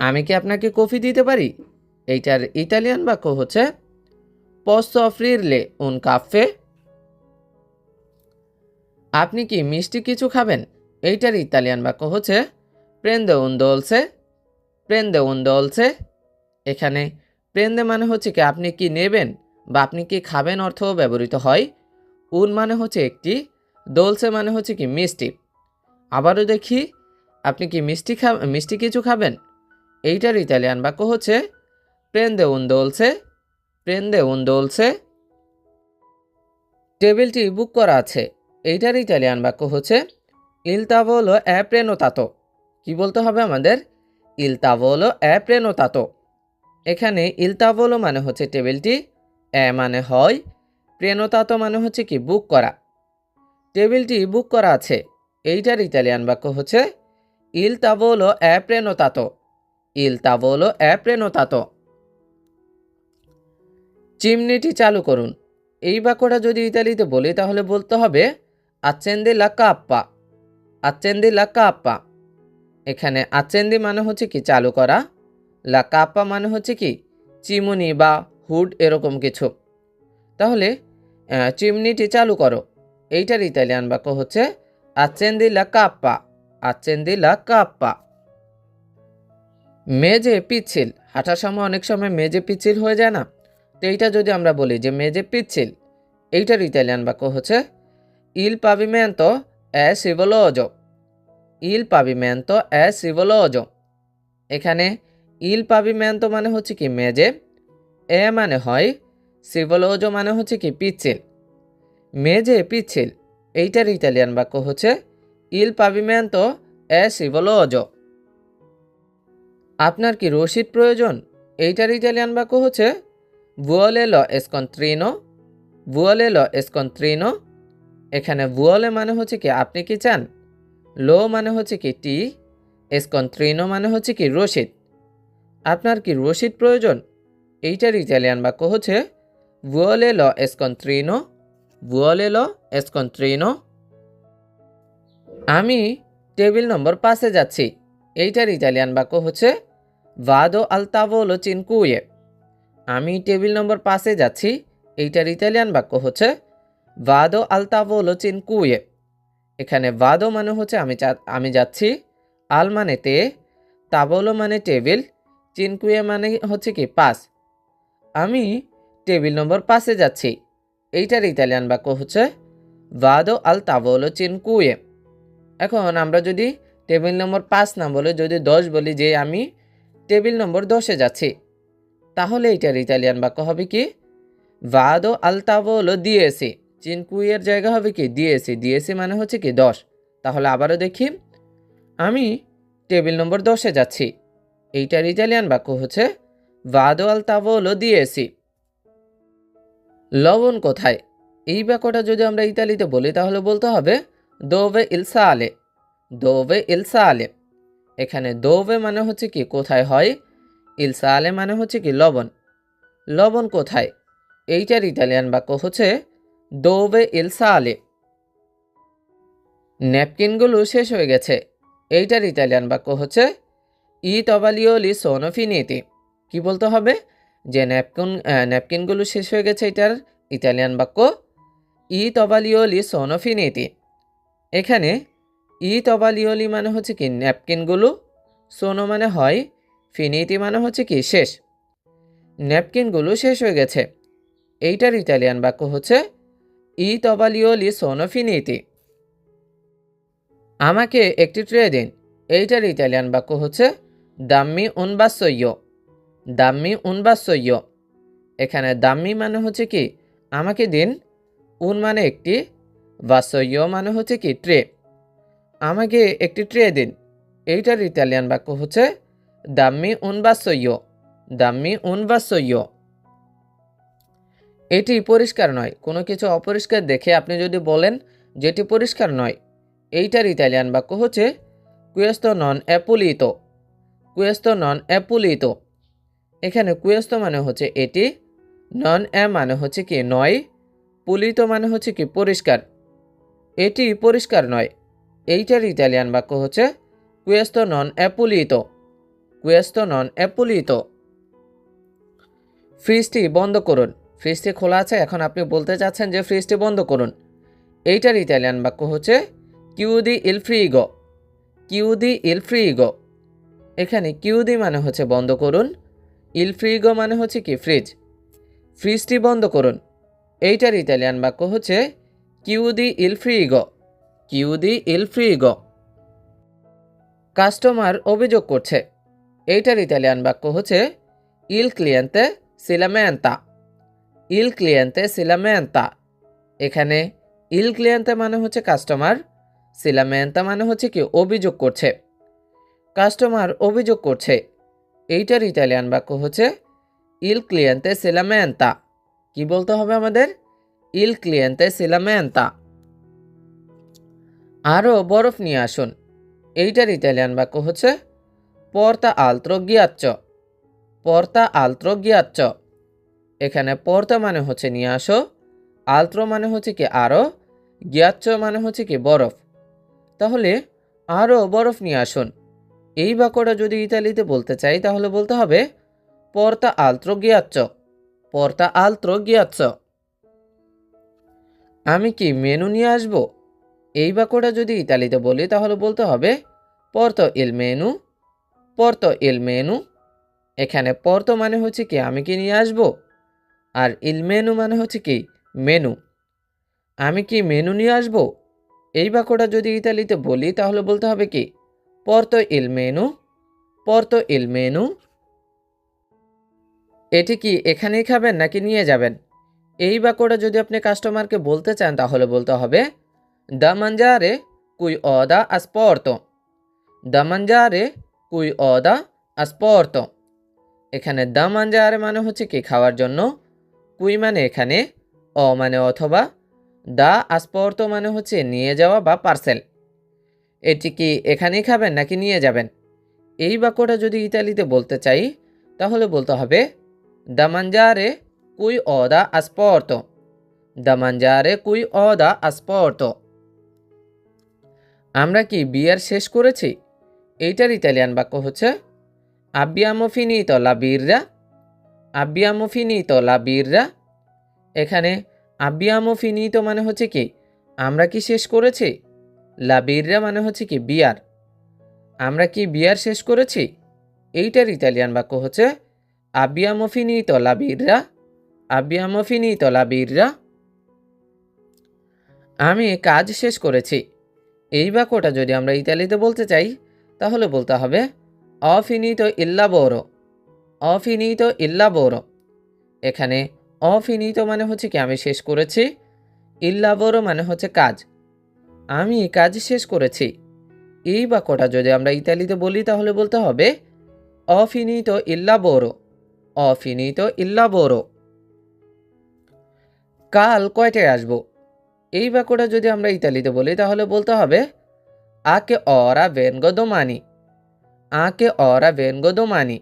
Speaker 1: আমি কি আপনাকে কফি দিতে পারি? এইটার ইতালিয়ান বাক্য হচ্ছে পোসো অফরিরলে উন কাফে। আপনি কি মিষ্টি কিছু খাবেন? এইটার ইতালিয়ান বাক্য হচ্ছে প্রেন্দে উন দোলসে। প্রেন্দে উন দোলসে। এখানে প্রেন্দে মানে হচ্ছে কি আপনি কি নেবেন বা আপনি কি খাবেন অর্থও ব্যবহৃত হয়। উন মানে হচ্ছে একটি, দোলসে মানে হচ্ছে কি মিষ্টি। আবারও দেখি, আপনি কি মিষ্টি কিছু খাবেন? এইটার ইতালিয়ান বাক্য হচ্ছে প্রেন্দে উন দোলসে। প্রেন্দে উন দোলসে। টেবিলটি বুক করা আছে। এইটার ইতালিয়ান বাক্য হচ্ছে ইল তাভোলো è prenotato। কি বলতে হবে আমাদের? ইল তাভোলো è prenotato। এখানে ইল তাভোলো মানে হচ্ছে টেবিলটি, মানে হয়, প্রেনোতাতো মানে হচ্ছে কি বুক করা। টেবিলটি বুক করা আছে। এইটার ইতালিয়ান বাক্য হচ্ছে ইল তাভোলো è prenotato। ইল তাভোলো è prenotato। চিমনিটি চালু করুন। এই বাক্যটা যদি ইতালিতে বলি তাহলে বলতে হবে আচেন্দি লা কাপ্পা। আচেন্দি লা কাপ্পা। এখানে আচেন্দি মানে হচ্ছে কি চালু করা, লা কাপ্পা মানে হচ্ছে কি চিমুনি বা হুড এরকম কিছু। তাহলে চিমনিটি চালু করো। এইটার ইতালিয়ান বাক্য হচ্ছে আচেন্দি লা কাপ্পা। আচেন্দি লা কাপ্পা। মেজে পিচ্ছিল। হাঁটার সময় অনেক সময় মেজে পিচ্ছিল হয়ে যায় না? তো এইটা যদি আমরা বলি যে মেজে পিচ্ছিল, এইটার ইতালিয়ান বাক্য হচ্ছে ইল পাভিমেন্তো è scivoloso। ইল পাভিমেন্তো è scivoloso। এখানে ইল পাভিমেন্তো মানে হচ্ছে কি মেজে, মানে হয়, সিভোলোজো মানে হচ্ছে কি পিচ্ছিল। মেজে পিচ্ছিল, এইটার ইতালিয়ান বাক্য হচ্ছে ইল পাভিমেন্তো è scivoloso। আপনার কি রশিদ প্রয়োজন? এইটার ইতালিয়ান বাক্য হচ্ছে vuole lo scontrino। vuole lo scontrino। এখানে vuole মানে হচ্ছে কি আপনি কি চান, লো মানে হচ্ছে কি টি, স্কন্ত্রিনো মানে হচ্ছে কি রশিদ। আপনার কি রশিদ প্রয়োজন? এইটার ইতালিয়ান বাক্য হচ্ছে vuole lo scontrino। vuole lo scontrino। আমি টেবিল নম্বর 5-এ যাচ্ছি। এইটার ইতালিয়ান বাক্য হচ্ছে vado al tavolo 5। আমি টেবিল নম্বর 5-এ যাচ্ছি। এইটার ইতালিয়ান বাক্য হচ্ছে vado al tavolo 5। এখানে vado মানে হচ্ছে আমি যাচ্ছি, আল মানে তে, তাবলো মানে টেবিল, চিনকুয়ে মানে হচ্ছে কি 5। আমি টেবিল নম্বর 5-এ যাচ্ছি। এইটার ইতালিয়ান বাক্য হচ্ছে vado al tavolo 5। এখন আমরা যদি টেবিল নম্বর 5 না বলে যদি 10 বলি যে আমি টেবিল নম্বর 10-এ যাচ্ছি, তাহলে এইটার ইতালিয়ান বাক্য হবে কি vado al tavolo 10। চিনকুয়ের জায়গা হবে কি 10। 10 মানে হচ্ছে কি 10। তাহলে আবারও দেখি, আমি টেবিল নম্বর 10-এ যাচ্ছি। এইটার ইতালিয়ান বাক্য হচ্ছে vado al tavolo 10। লবণ কোথায়? এই বাক্যটা যদি আমরা ইতালিতে বলি তাহলে বলতে হবে dove il sale। dove il sale। এখানে dove মানে হচ্ছে কি কোথায় হয়, il sale মানে হচ্ছে কি লবণ। লবণ কোথায়? এইটার ইতালিয়ান বাক্য হচ্ছে dove il sale। ন্যাপকিনগুলো শেষ হয়ে গেছে। এইটার ইতালিয়ান বাক্য হচ্ছে ই tovaglioli sono finiti। কি বলতে হবে? যে ন্যাপকিনগুলো শেষ হয়ে গেছে, এটার ইতালিয়ান বাক্য ই tovaglioli sono finiti। এখানে ই tovaglioli মানে হচ্ছে কি ন্যাপকিনগুলো, সোনো মানে হয়, ফিনিটি মানে হচ্ছে কি শেষ। ন্যাপকিনগুলো শেষ হয়ে গেছে। এইটার ইতালিয়ান বাক্য হচ্ছে ই tovaglioli sono finiti। আমাকে একটি ট্রে দিন। এইটার ইতালিয়ান বাক্য হচ্ছে দাম্মি উন vassoio। দাম্মি উন vassoio। এখানে দাম্মি মানে হচ্ছে কি আমাকে দিন, উন মানে একটি, vassoio মানে হচ্ছে কি ট্রে। আমাকে একটি ট্রে দিন। এইটার ইতালিয়ান বাক্য হচ্ছে দাম্মি উন vassoio। দাম্মি উন vassoio। এটি পরিষ্কার নয়। কোনো কিছু অপরিষ্কার দেখে আপনি যদি বলেন যেটি পরিষ্কার নয়, এইটার ইতালিয়ান বাক্য হচ্ছে questo non è pulito। questo non è pulito। এখানে কুয়েস্তো মানে হচ্ছে এটি, নন এ মানে হচ্ছে কি নয়, পুলিতো মানে হচ্ছে কি পরিষ্কার, এটি পরিষ্কার নয়। এইটার ইতালিয়ান বাক্য হচ্ছে কুয়েস্তো নন এ পুলিতো, কুয়েস্তো নন এ পুলিতো। ফ্রিজটি বন্ধ করুন। ফ্রিজটি খোলা আছে, এখন আপনি বলতে চাচ্ছেন যে ফ্রিজটি বন্ধ করুন। এইটার ইতালিয়ান বাক্য হচ্ছে কিউদি ইল ফ্রিগো, কিউদি ইল ফ্রিগো। এখানে কিউদি মানে হচ্ছে বন্ধ করুন, ইল ফ্রিগো মানে হচ্ছে কি ফ্রিজ। ফ্রিজটি বন্ধ করুন, এইটার ইতালিয়ান বাক্য হচ্ছে কিউদি ইল ফ্রিগো, কিউদি ইল ফ্রিগো। কাস্টমার অভিযোগ করছে, এইটার ইতালিয়ান বাক্য হচ্ছে ইল ক্লিয়েন্তে সি lamenta, ইল ক্লিয়েন্তে সি lamenta। এখানে ইল ক্লিয়েন্তে মানে হচ্ছে কাস্টমার, সি lamenta মানে হচ্ছে কি অভিযোগ করছে। কাস্টমার অভিযোগ করছে, এইটার ইতালিয়ান বাক্য হচ্ছে ইল ক্লিয়েন্তে সি lamenta। কি বলতে হবে আমাদের? ইল ক্লিয়েন্তে সি lamenta। আরও বরফ নিয়ে আসুন। এইটার ইতালিয়ান বাক্য হচ্ছে পর্তা আলত্রো গিয়াচ্চ, পর্তা আলত্রো গিয়াচ্চ। এখানে পর্তা মানে হচ্ছে নিয়ে আসো, আলত্রো মানে হচ্ছে কি আরও, গিয়াচ্চ মানে হচ্ছে কি বরফ। তাহলে আরও বরফ নিয়ে আসুন। এই বাক্যটা যদি ইতালিতে বলতে চাই তাহলে বলতে হবে পর্তা আলত্রো গিয়াচ্চ, পর্তা আলত্রো গিয়াচ্চ। আমি কি মেনু নিয়ে আসবো? এই বাক্যটা যদি ইতালিতে বলি তাহলে বলতে হবে পর্তো ইল মেনু, পর্তো ইল মেনু। এখানে পর্তো মানে হচ্ছে কি আমি কি নিয়ে আসবো, আর ইল মেনু মানে হচ্ছে কি মেনু। আমি কি মেনু নিয়ে আসবো? এই বাক্যটা যদি ইতালিতে বলি তাহলে বলতে হবে কি পর্তো ইল মেনু, পর্তো ইল মেনু। এটি কি এখানেই খাবেন নাকি নিয়ে যাবেন? এই বাক্যটা যদি আপনি কাস্টমারকে বলতে চান তাহলে বলতে হবে দা মানজারে কুই অদা আসপর্তো, দা মানজারে কুই অদা আসপর্তো। এখানে দা মানজারে মানে হচ্ছে কি খাওয়ার জন্য, কুই মানে এখানে, অ মানে অথবা, দা আসপর্তো মানে হচ্ছে নিয়ে যাওয়া বা পার্সেল। এটি কি এখানেই খাবেন নাকি নিয়ে যাবেন? এই বাক্যটা যদি ইতালিতে বলতে চাই তাহলে বলতে হবে দা মানজারে কুই অদা আসপর্তো, দা মানজারে কুই অদা আসপর্তো। আমরা কি বিয়ার শেষ করেছি? এইটার ইতালিয়ান বাক্য হচ্ছে আব্বিয়ামো ফিনিতো লা বিররা, আব্বিয়ামো ফিনিতো লা বিররা। এখানে আব্বিয়ামো ফিনিতো মানে হচ্ছে কি আমরা কি শেষ করেছি, লা বিররা মানে হচ্ছে কি বিয়ার। আমরা কি বিয়ার শেষ করেছি? এইটার ইতালিয়ান বাক্য হচ্ছে আব্বিয়ামো ফিনিতো লা বিররা, আব্বিয়ামো ফিনিতো লা বিররা। আমি কাজ শেষ করেছি। এই বাক্যটা যদি আমরা ইতালিতে বলতে চাই তাহলে বলতে হবে অ ফিনিতো ইল লাবোরো, অ ফিনিতো ইল লাবোরো। এখানে অ ফিনিতো মানে হচ্ছে কি আমি শেষ করেছি, ইল লাবোরো মানে হচ্ছে কাজ। আমি কাজ শেষ করেছি। এই বাক্যটা যদি আমরা ইতালিতে বলি তাহলে বলতে হবে অ ফিনিতো ইল লাবোরো, অ ফিনিতো ইল লাবোরো। কাল কয়টায় আসবো? এই বাক্যটা যদি আমরা ইতালিতে বলি তাহলে বলতে হবে আকে অরা ভেনগো দোমানি, আকে অরা ভেনগো দোমানি।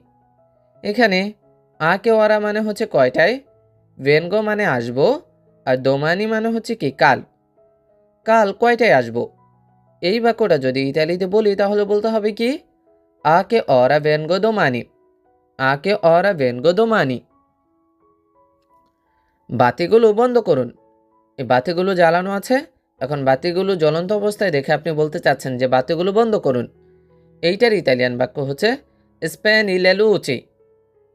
Speaker 1: এখানে আকে অরা মানে হচ্ছে কয়টায়, ভেনগো মানে আসবো, আর দোমানি মানে হচ্ছে কি কাল। কাল কয়টায় আসবো? এই বাক্যটা যদি ইতালিতে বলি তাহলে বলতে হবে কি আকে অরা ভেনগো দোমানি, আকে অরা ভেনগো দোমানি। বাতিগুলো বন্ধ করুন। এই বাতিগুলো জ্বালানো আছে, এখন বাতিগুলো জ্বলন্ত অবস্থায় দেখে আপনি বলতে চাচ্ছেন যে বাতিগুলো বন্ধ করুন। এইটার ইতালিয়ান বাক্য হচ্ছে স্প্যানি লেলুচি,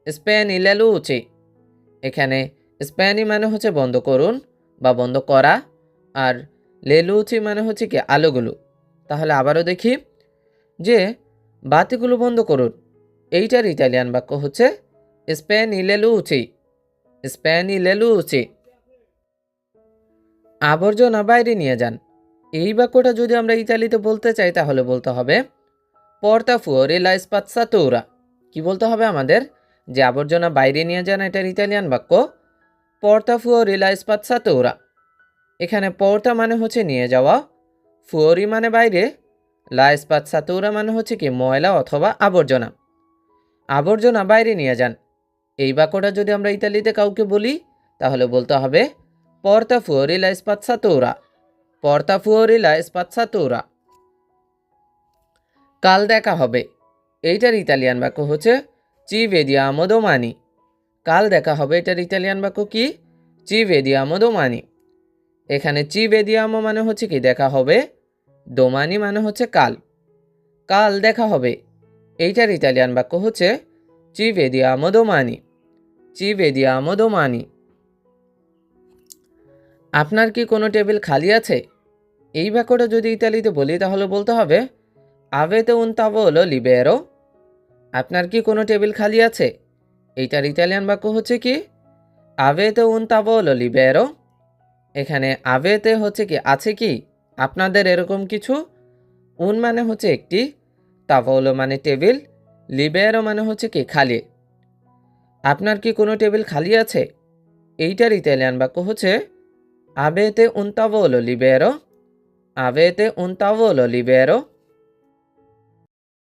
Speaker 1: স্প্যানি লেলুচি। এখানে স্প্যানি মানে হচ্ছে বন্ধ করুন বা বন্ধ করা, আর লেলুচি মানে হচ্ছে কি আলোগুলো। তাহলে আবারও দেখি যে বাতিগুলো বন্ধ করুন। এইটার ইতালিয়ান বাক্য হচ্ছে স্প্যানি লেলুচি, স্প্যানি লেলুচি। আবর্জনা বাইরে নিয়ে যান। এই বাক্যটা যদি আমরা ইতালিতে বলতে চাই তাহলে বলতে হবে পর্তা ফুয়োরি লা স্পাৎসাতুরা। কি বলতে হবে আমাদের? যে আবর্জনা বাইরে নিয়ে যান, এটার ইতালিয়ান বাক্য পর্তা ফুয়োরি লা স্পাৎসাতুরা। এখানে পর্তা মানে হচ্ছে নিয়ে যাওয়া, ফুয়োরি মানে বাইরে, লা স্পাৎসাতুরা মানে হচ্ছে কি ময়লা অথবা আবর্জনা। আবর্জনা বাইরে নিয়ে যান। এই বাক্যটা যদি আমরা ইতালিতে কাউকে বলি তাহলে বলতে হবে পর্তা ফুori la spazzatura, পর্তা ফুori la spazzatura। কাল দেখা হবে, এইটার ইতালিয়ান বাক্য হচ্ছে ci vediamo domani। কাল দেখা হবে, এটার ইতালিয়ান বাক্য কি? ci vediamo domani। এখানে ci vediamo মানে হচ্ছে কি দেখা হবে, domani মানে হচ্ছে কাল। কাল দেখা হবে, এইটার ইতালিয়ান বাক্য হচ্ছে ci vediamo domani, ci vediamo domani। আপনার কি কোনো টেবিল খালি আছে? এই বাক্যটা যদি ইতালিতে বলি তাহলে বলতে হবে avete un tavolo libero। আপনার কি কোনো টেবিল খালি আছে? এইটার ইতালিয়ান বাক্য হচ্ছে কি avete un tavolo libero। এখানে avete হচ্ছে কি আছে কি, আপনাদের এরকম কিছু। un মানে হচ্ছে একটি, tavolo মানে টেবিল, libero মানে হচ্ছে কি খালি। আপনার কি কোনো টেবিল খালি আছে? এইটার ইতালিয়ান বাক্য হচ্ছে avete un tavolo libero, avete un tavolo libero।